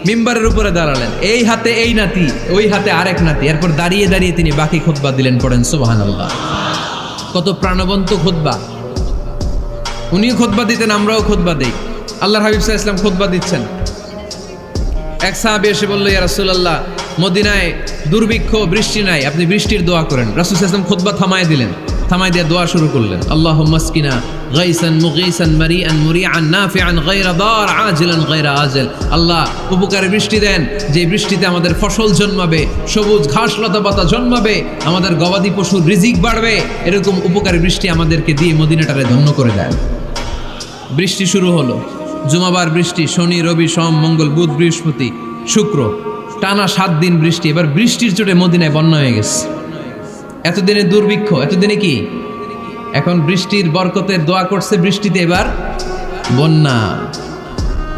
মিম্বারের উপরে দাঁড়ালেন, এই হাতে এই নাতি, ওই হাতে আরেক নাতি। এরপর দাঁড়িয়ে দাঁড়িয়ে তিনি বাকি খুতবা দিলেন, পড়েন সুবহানাল্লাহ। কত প্রাণবন্ত খুতবা! উনিও খুতবা দিতেন, আমরাও খুতবা দেই। আল্লাহর হাবিব সাল্লাল্লাহু আলাইহি ওয়াসাল্লাম খুতবা দিচ্ছেন, এক সাহাবী এসে বলল, ইয়া রাসূলুল্লাহ, মদিনায় দুর্ভিক্ষ, বৃষ্টি নাই, আপনি বৃষ্টির দোয়া করেন। রাসূল সাল্লাল্লাহু আলাইহি ওয়াসাল্লাম খুতবা থামায় দিলেন, থামায় দিয়ে দোয়া শুরু করলেন, আল্লাহুম্মা আসকিনা গাইসান মুগীসান মারিআন মুরিআন নাফিআন গায়রা দার আজিলান গায়রা আজিল। আল্লাহ, উপকারে বৃষ্টি দেন, যে বৃষ্টিতে আমাদের ফসল জন্মাবে, সবুজ ঘাস লতা পাতা জন্মাবে, আমাদের গবাদি পশুর রিজিক বাড়বে, এরকম উপকারী বৃষ্টি আমাদেরকে দিয়ে মদিনাটারে ধন্য করে দেন। বৃষ্টি শুরু হলো, জুমাবার বৃষ্টি, শনি রবি সোম মঙ্গল বুধ বৃহস্পতি শুক্র, টানা 7 দিন বৃষ্টি। এবার বৃষ্টির চোটে মদিনায় বন্যা হয়ে গেছে। এতদিনে দুর্ভিক্ষ, এতদিনে কি, এখন বৃষ্টির বরকতের দোয়া করছে, বৃষ্টিতে এবার বন্যা।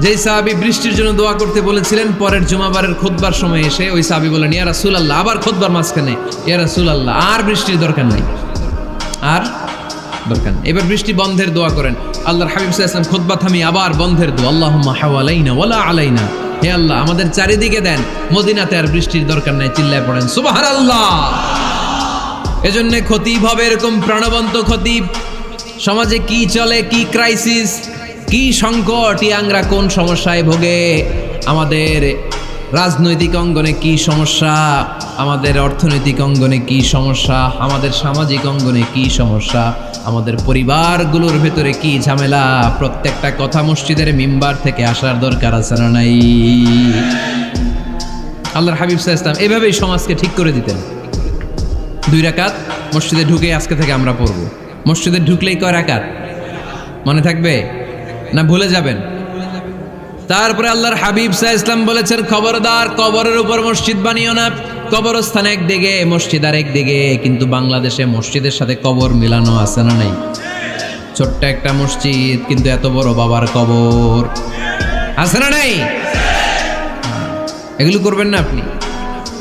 যেই সাহাবী বৃষ্টির জন্য দোয়া করতে বলেছিলেন, পরের জুমাবারের খুতবার সময় এসে ওই সাহাবী বলেন, ইয়া রাসূলুল্লাহ, আবার খুতবার মাঝখানে, ইয়া রাসূলুল্লাহ, আর বৃষ্টির দরকার নাই, আর দরকার নেই, এবার বৃষ্টি বন্ধের দোয়া করেন। আল্লাহর হাবিব সাল্লাল্লাহু আলাইহি ওয়াসাল্লাম খুতবা থামিয়ে আবার বন্ধের দোয়া, আল্লাহুম্মা হাওয়ালাইনা ওয়ালা আলাইনা, হে আল্লাহ আমাদের চারিদিকে দেন, মদিনাতে আর বৃষ্টির দরকার নাই। চিল্লায় পড়েন সুবহানাল্লাহ। এজন্য খতিব হবে এরকম প্রাণবন্ত খতিব। সমাজে কি চলে, কি ক্রাইসিস, কি সংকট, ইয়াংরা কোন সমস্যায় ভোগে, আমাদের রাজনৈতিক অঙ্গনে কি সমস্যা, আমাদের অর্থনৈতিক অঙ্গনে কি সমস্যা, আমাদের সামাজিক অঙ্গনে কি সমস্যা, আমাদের পরিবারগুলোর ভেতরে কি ঝামেলা, প্রত্যেকটা কথা মসজিদের মিম্বার থেকে আসার দরকার আছে না নাই? আল্লাহর হাবিব সাল্লাল্লাহু আলাইহি ওয়াসাল্লাম এভাবেই সমাজকে ঠিক করে দিতেন। 2 রাকাত মসজিদে ঢুকে আজকে থেকে আমরা পড়ব। মসজিদে ঢুকলেই কয় রাকাত মনে থাকবে না ভুলে যাবেন? তারপরে আল্লাহর হাবিব সাল্লাল্লাহু আলাইহি ওয়াসাল্লাম বলেছেন, খবরদার কবরের উপর মসজিদ বানিও না। কবরস্থান একদিকে, মসজিদ আর একদিকে। কিন্তু বাংলাদেশে মসজিদের সাথে কবর মিলানো আছে না নাই? ছোট্ট একটা মসজিদ, কিন্তু এত বড় বাবার কবর আছে না নাই? এগুলো করবেন না আপনি।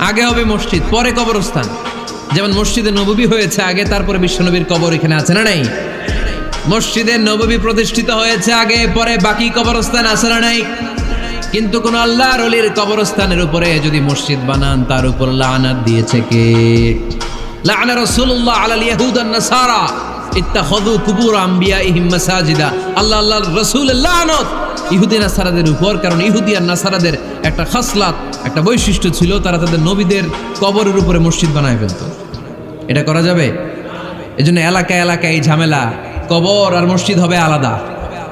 আগে হবে মসজিদ, পরে কবরস্থান। যেমন মসজিদে নববী হয়েছে আগে, তারপরে বিশ্বনবীর কবর এখানে আছে না নাই? মসজিদে নববী প্রতিষ্ঠিত হয়েছে আগে, পরে বাকি কবরস্থান আছে না নাই? কিন্তু কোন আল্লাহর ওলির কবরস্থানের উপরে যদি মসজিদ বানান, তার উপর লানাত দিয়েছে কে? লানা রাসূলুল্লাহ আলাল ইয়াহুদ ওয়ান নাসারা ইত্তাখাযু কুবুর আমবিয়াইহিম মাসাজিদা। আল্লাহর রাসূলের লানত ইহুদি নাসারাদের উপর, কারণ ইহুদি আর নাসারাদের একটা খাসলাত, একটা বৈশিষ্ট্য ছিল, তারা তাদের নবীদের কবরের উপরে মসজিদ বানায় ফেলত। এটা করা যাবে? এজন্য এলাকায় এলাকায় এই ঝামেলা, কবর আর মসজিদ হবে আলাদা।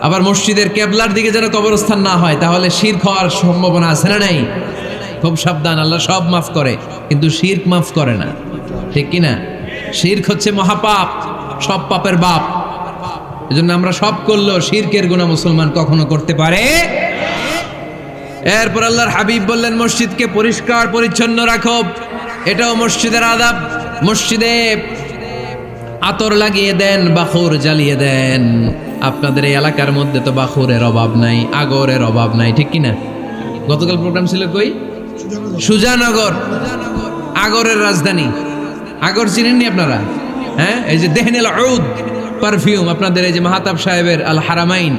আবার মসজিদের কেবলার দিকে যেন কবরস্থান না হয়, তাহলে শিরক হওয়ার সম্ভাবনা আছে না নাই? খুব সাবধান, আল্লাহ সব মাফ করে কিন্তু শিরক মাফ করে না, ঠিক কি না? শিরক হচ্ছে মহাপাপ, সব পাপের বাপ। এজন্য আমরা সব করলেও শিরকের গুনাহ মুসলমান কখনো করতে পারে। এরপর আল্লাহর হাবিব বললেন, মসজিদকে পরিষ্কার পরিচ্ছন্ন রাখো, এটাও মসজিদের আদাব। মসজিদে আতর লাগিয়ে দেন, বাখুর জ্বালিয়ে দেন। আপনাদের এই এলাকার মধ্যে তো বাখুরের অভাব নাই, আগরের অভাব নাই, ঠিক কিনা? গতকাল প্রোগ্রাম ছিল কই? সুজানগর, আগরের রাজধানী। আগর চিনেননি আপনারা? হ্যাঁ, এই যে দেহনেল উদ পারফিউম, আপনাদের এই যে মাহাতাব সাহেবের আল হারামাইন,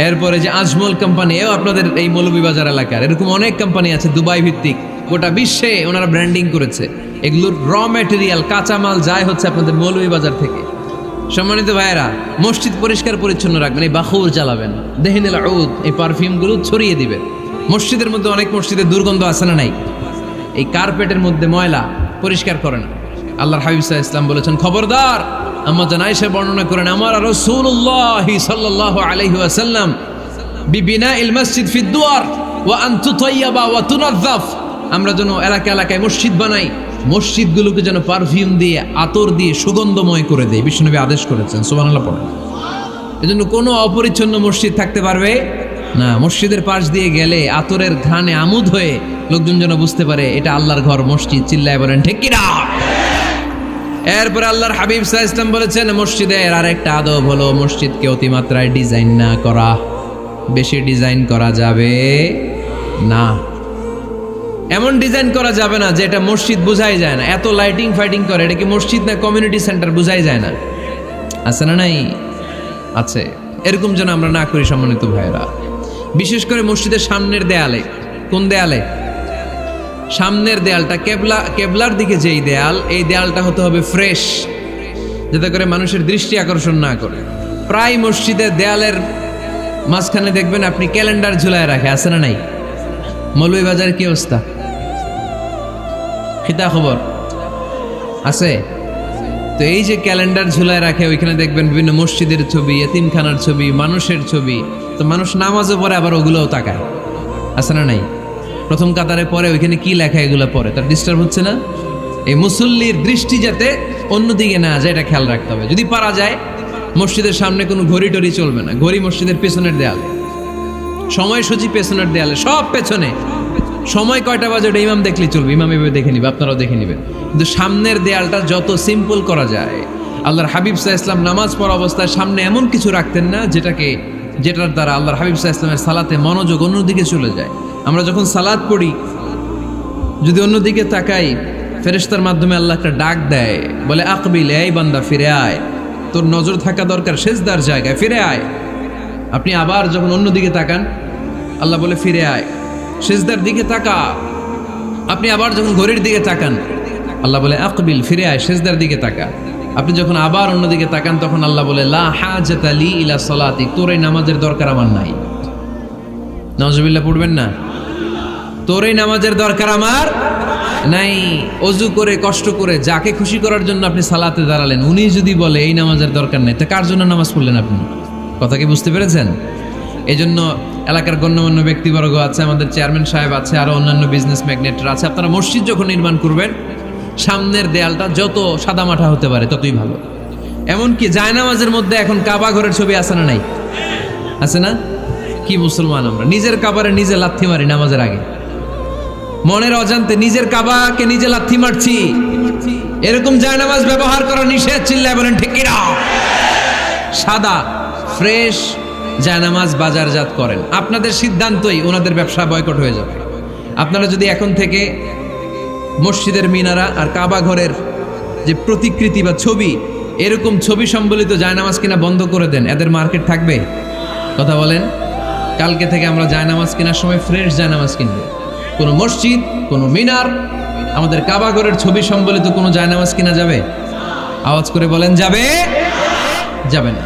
এরপরে যে আজমল কোম্পানি, এও আপনাদের এই মৌলভীবাজার এলাকার। এরকম অনেক কোম্পানি আছে দুবাই ভিত্তিক, গোটা বিশ্বে ওনারা ব্র্যান্ডিং করেছে। এগুলোর র ম্যাটেরিয়াল, কাঁচামাল যায় হচ্ছে আপনাদের মৌলভীবাজার থেকে। সম্মানিত ভাইয়েরা, মসজিদ পরিষ্কার পরিচ্ছন্ন রাখবেন, এই বাখুর জ্বালাবেন, দেহনেল উদ, এই পারফিউমগুলো ছড়িয়ে দিবেন। মসজিদের মধ্যে অনেক মসজিদে দুর্গন্ধ আছে না নাই? এই কার্পেটের মধ্যে ময়লা, পরিষ্কার করেন। আল্লাহর হাবিব সাল্লাল্লাহু আলাইহি ওয়াসাল্লাম বলেছেন, খবরদার। আম্মা জান আয়েশা বর্ণনা করেন, আমার রাসূলুল্লাহ সাল্লাল্লাহু আলাইহি ওয়াসাল্লাম বিবিনাইল মসজিদ ফি দুয়ার, ওয়া আন তুতাইয়াবা ওয়া তুনাজ্জাফ, আমরা যেন এলাকা এলাকায় মসজিদ বানাই, মসজিদগুলোকে যেন পারফিউম দিয়ে আতর দিয়ে সুগন্ধময় করে দেয়, বিশ্বনবী আদেশ করেছেন। সুবহানাল্লাহ পড়েন। এজন্য কোনো অপরিচ্ছন্ন মসজিদ থাকতে পারবে না। মসজিদের পাশ দিয়ে গেলে আতরের ঘ্রাণে আমোদ হয়ে লোকজন যেন বুঝতে পারে এটা আল্লাহর ঘর, মসজিদ। চিল্লায় বলেন ঠিক কি না? এরপরে আল্লাহর হাবিব সাল্লাল্লাহু আলাইহি ওয়াসাল্লাম বলেছেন, মসজিদের আরেকটা আদব হলো মসজিদকে অতিমাত্রায় ডিজাইন না করা। বেশি ডিজাইন করা যাবে না। এমন ডিজাইন করা যাবে না যে এটা মসজিদ বোঝাই যায় না। এত লাইটিং ফাইটিং করে, এটা কি মসজিদ না কমিউনিটি সেন্টার বোঝাই যায় না। আছে না নাই? আছে। এরকম যেন আমরা না করি সম্মানিত ভাইরা। বিশেষ করে মসজিদের সামনের দেয়ালে। কোন দেয়ালে? সামনের দেয়ালটা কেবলার দিকে যেই দেয়াল, এই দেয়ালটা হতে হবে ফ্রেশ, যাতে করে মানুষের দৃষ্টি আকর্ষণ না করে। প্রায় মসজিদের দেয়ালের মাঝখানে দেখবেন আপনি ক্যালেন্ডার ঝুলায় রাখে, আছে না নাই? মৌলভীবাজারের কি অবস্থা? খিতা খবর আছে? তো এই যে ক্যালেন্ডার ঝুলায় রাখে, ওইখানে দেখবেন বিভিন্ন মসজিদের ছবি, এতিমখানার ছবি, মানুষের ছবি। তো মানুষ নামাজও পড়ে, আবার ওগুলোও তাকায়, আছে না নাই? প্রথম কাতারে পরে ওইখানে কি লেখা, এগুলো পরে তার ডিস্টার্ব হচ্ছে না? এই মুসল্লির দৃষ্টি যাতে অন্যদিকে না যায়, এটা খেয়াল রাখতে হবে। যদি পারা যায় মসজিদের সামনে কোনো ঘড়ি টড়ি চলবে না। ঘড়ি মসজিদের পেছনের দেয়ালে, সময়সূচি পেছনের দেয়ালে, সব পেছনে। সময় কয়টা বাজে ওটা ইমাম দেখলেই চলবে, ইমাম এভাবে দেখে নিবে, আপনারাও দেখে নেবেন। কিন্তু সামনের দেয়ালটা যত সিম্পল করা যায়। আল্লাহর হাবিব সাল্লাল্লাহু আলাইহি ওয়াসাল্লাম নামাজ পড়া অবস্থায় সামনে এমন কিছু রাখতেন না যেটার দ্বারা আল্লাহর হাবিব সাল্লাল্লাহু আলাইহি ওয়াসাল্লামের সালাতে মনোযোগ অন্যদিকে চলে যায়। আমরা যখন সালাত পড়ি, যদি অন্যদিকে তাকাই, ফেরেশতার মাধ্যমে আল্লাহ একটা ডাক দেয়, বলে আকবিল, এই বান্দা ফিরে আয়, তোর নজর থাকা দরকার সিজদার জায়গায়, ফিরে আয়। আপনি আবার যখন অন্যদিকে তাকান, আল্লাহ বলে ফিরে আয়, সিজদার দিকে তাকা। আপনি আবার যখন ঘড়ির দিকে তাকান, আল্লাহ বলে আকবিল, ফিরে আয়, সিজদার দিকে তাকা। আপনি যখন আবার অন্যদিকে তাকান, তখন আল্লাহ বলে লা হাজাতা লি ইলা সালাতিক, তোর এই নামাজের দরকার আমার নাই। নাউজুবিল্লাহ পড়বেন না? তোর এই নামাজের দরকার আমার নাই। অজু করে কষ্ট করে যাকে খুশি করার জন্য আপনি সালাতে দাঁড়ালেন, উনি যদি বলে এই নামাজের দরকার নেই, তা কার জন্য নামাজ পড়লেন আপনি? কথা কি বুঝতে পেরেছেন? এই জন্য এলাকার গণ্যমান্য ব্যক্তিবর্গ আছে, আমাদের চেয়ারম্যান সাহেব আছে, আরো অন্যান্য বিজনেস ম্যাগনেটরা আছে। আপনারা মসজিদ যখন নির্মাণ করবেন, সামনের দেয়ালটা যত সাদামাটা হতে পারে ততই ভালো। এমনকি জায়নামাজের মধ্যে এখন কাবা ঘরের ছবি আছে না নাই? আছে না? কি মুসলমান আমরা! নিজের কাবারে নিজে লাথি মারি নামাজের আগে, মনের অজান্তে নিজের কাবাকে নিজে লাথি মারছি। এরকম জায়নামাজ ব্যবহার করা নিষেধ। চিল্লায় বলেন ঠিক কি না? সাদা ফ্রেশ জায়নামাজ বাজারজাত করেন, আপনাদের সিদ্ধান্তই ওনাদের ব্যবসা বয়কট হয়ে যাবে। আপনারা যদি এখন থেকে মসজিদের মিনারা আর কাবা ঘরের যে প্রতিকৃতি বা ছবি, এরকম ছবি সম্বলিত জায়নামাজ কিনা বন্ধ করে দেন, এদের মার্কেট থাকবে? কথা বলেন। কালকে থেকে আমরা জায়নামাজ কেনার সময় ফ্রেশ জায়নামাজ কিনব। কোনো মসজিদ, কোনো মিনার, আমাদের কাবা ঘরের ছবি সম্বলিত কোনো জায়নামাজ কিনা যাবে? আওয়াজ করে বলেন, যাবে? যাবে না।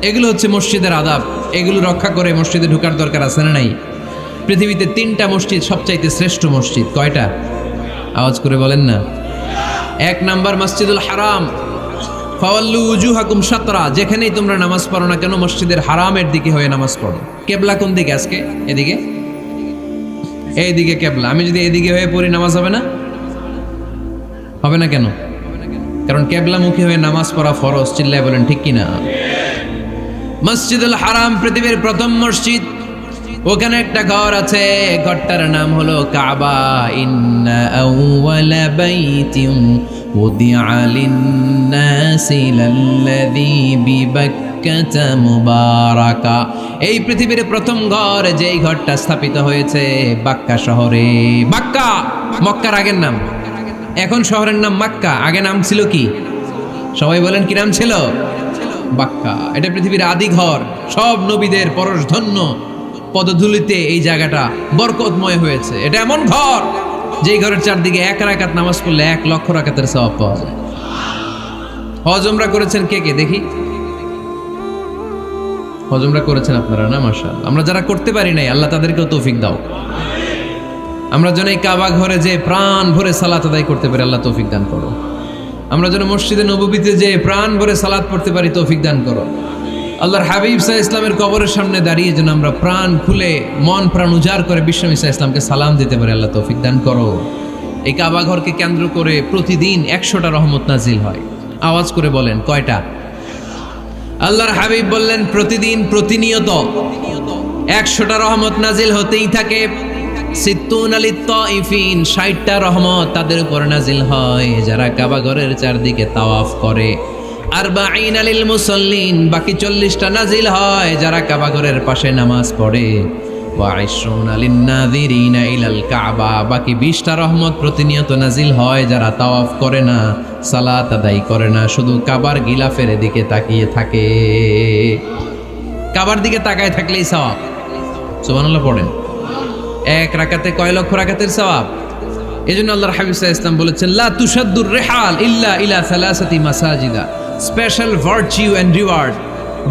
এগুলো হচ্ছে মসজিদের আদাব। এগুলো রক্ষা করে মসজিদে ঢোকার দরকার আছে না নাই? পৃথিবীতে 3টা মসজিদ সবচাইতে শ্রেষ্ঠ মসজিদ। কয়টা? আওয়াজ করে বলেন না। 1 নাম্বার মসজিদুল হারাম, ফাওয়াল্লু উজুহাকুম শাতরা। যেখানেই তোমরা নামাজ পড়ো না কেন, মসজিদের হারামের দিকে হয়ে নামাজ পড়ো। কেবলা কোন দিকে আজকে? এদিকে, এইদিকে কেবলা। আমি যদি এদিকে হয়ে পড়ি, নামাজ হবে না? হবে না কেন? কারণ কেবলামুখী হয়ে নামাজ পড়া ফরজ। চিল্লায় বলেন ঠিক কিনা? মসজিদুল হারাম পৃথিবীর প্রথম মসজিদ। ওখানে একটা ঘর আছে, ঘরটার নাম হলো কাবা। ইন্না আউওয়ালা বাইতিন উদিআ লিন-নাসি লাল্লাযী বিবাক্কাতা মুবারাকা। এই পৃথিবীর প্রথম ঘর, যেই ঘরটা স্থাপিত হয়েছে বাক্কা শহরে। বাক্কা মক্কার আগের নাম, এখন শহরের নাম মক্কা। আগে নাম ছিল কি? সবাই বলেন, কি নাম ছিল? বাক্কা। এটা পৃথিবীর আদি ঘর। সব নবীদের পরশধন্য পদধূলিতে এই জায়গাটা বরকতময় হয়েছে। এটা এমন ঘর, যেই ঘরের চারদিকে 1 রাকাত নামাজ পড়লে 1 লক্ষ রাকাতের সওয়াব পাওয়া যায়। হজ উমরা করেছেন কে কে দেখি? হজ উমরা করেছেন আপনারা না? মাশাআল্লাহ। আমরা যারা করতে পারি নাই, আল্লাহ তাদেরকেও তৌফিক দাও। আমরা যেন এই কাবা ঘরে যে প্রাণ ভরে সালাত আদায় করতে পারি, আল্লাহ তৌফিক দান করো। আমরা যেন মসজিদে নববীতে যে প্রাণ ভরে সালাত পড়তে পারি, তৌফিক দান করো। আল্লাহর হাবিব সাল্লাল্লাহু আলাইহি ইসলামের কবরের সামনে দাঁড়িয়ে যেন আমরা প্রাণ খুলে মন প্রাণ উজাড় করে বিশ্বনবী সাল্লাল্লাহু আলাইহি ইসলামকে সালাম দিতে পারি। আল্লাহ তৌফিক দান করো। এই কাবা ঘরকে কেন্দ্র করে প্রতিদিন 100টা রহমত নাজিল হয়। আওয়াজ করে বলেন কয়টা? আল্লাহর হাবিব বললেন প্রতিদিন প্রতিনিয়ত 100টা রহমত নাজিল হতেই থাকে। সিত্তুন আলিত তাইফিন, 60টা রহমত তাদের উপর নাজিল হয় যারা কাবা ঘরের চারদিকে তাওয়াফ করে। আরবাঈন আলিল মুসাল্লিন, বাকি 40টা নাজিল হয় যারা কাবা ঘরের পাশে নামাজ পড়ে। ওয়া 20 আলিন নাযিরিনা ইলাল কাবা, বাকি 20টা রহমত প্রতিনিয়ত নাজিল হয় যারা তাওয়াফ করে না, সালাত আদায় করে না, শুধু কাবার গিলাফের দিকে তাকিয়ে থাকে। কাবার দিকে তাকায় থাকলেই সওয়াব। সুবহানাল্লাহ পড়েন। এক রাকাতে কয় লক্ষ রাকাতের সওয়াব। এজন্য আল্লাহর হাবিব সাল্লাল্লাহু আলাইহি ওয়াসাল্লাম বলেছেন লা তুশাদ্দুর রিহাল ইল্লা ইলা সালাসাতি মাসাজিদা, স্পেশাল ভার্চু এন্ড রিওয়ার্ড,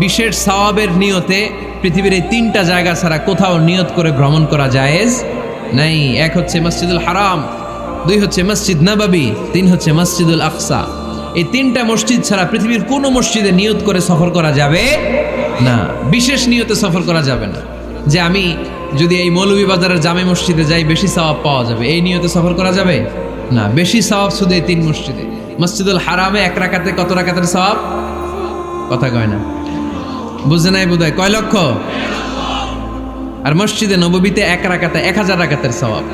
বিশেষ সওয়াবের নিয়তে পৃথিবীর এই 3টা জায়গা ছাড়া কোথাও নিয়ত করে ভ্রমণ করা জায়েজ নাই। এক হচ্ছে মসজিদুল হারাম, 2 হচ্ছে মসজিদ নববী, 3 হচ্ছে মসজিদুল আকসা। এই 3টা মসজিদ ছাড়া পৃথিবীর কোনো মসজিদে নিয়ত করে সফর করা যাবে না, বিশেষ নিয়তে সফর করা যাবে না। যে আমি যদি এই মৌলভীবাজারের জামে মসজিদে যাই বেশি সওয়াব পাওয়া যাবে, এই নিয়তে সফর করা যাবে না। বেশি সওয়াব শুধু এই 3 মসজিদে। মসজিদুল হারামে 1 রাকাতে কত রাকাতের সওয়াব? কথা কয় না, বুঝে নাই বোধহয়। কয় লক্ষ? আর মসজিদে নববীতে 1 রাকাতে 1000 রাকাতের সওয়াব।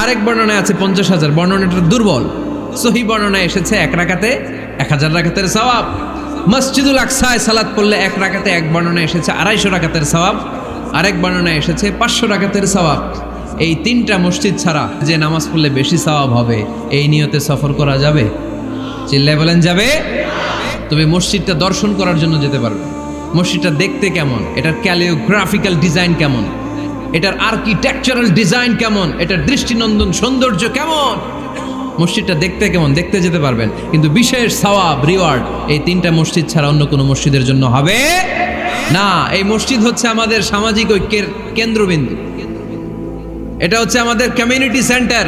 আরেক বর্ণনায় আছে 50,000, বর্ণনাটা দুর্বল। সহিহ বর্ণনায় এসেছে 1 রাকাতে 1000 রাকাতের সওয়াব। মসজিদুল আকসায় সালাত পড়লে 1 রাকাতে, এক বর্ণনায় এসেছে 250 রাকাতের সওয়াব, আরেক বর্ণনায় এসেছে 500 রাকাতের সওয়াব। এই 3টা মসজিদ ছাড়া যে নামাজ পড়লে বেশি সওয়াব হবে, এই নিয়তে সফর করা যাবে? চিল্লায় বলেন যাবে। তবে মসজিদটা দর্শন করার জন্য যেতে পারবে। মসজিদটা দেখতে কেমন, এটার ক্যালিওগ্রাফিক্যাল ডিজাইন কেমন, এটার আর্কিটেকচারাল ডিজাইন কেমন, এটার দৃষ্টিনন্দন সৌন্দর্য কেমন, মসজিদটা দেখতে কেমন, দেখতে যেতে পারবেন। কিন্তু বিশেষ সওয়াব রিওয়ার্ড এই 3টা মসজিদ ছাড়া অন্য কোনো মসজিদের জন্য হবে না। এই মসজিদ হচ্ছে আমাদের সামাজিক ঐক্যের কেন্দ্রবিন্দু, এটা হচ্ছে আমাদের কমিউনিটি সেন্টার।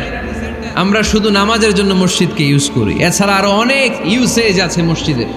আমরা শুধু নামাজের জন্য মসজিদকে ইউজ করি, এছাড়া আরো অনেক ইউসেজ আছে মসজিদের।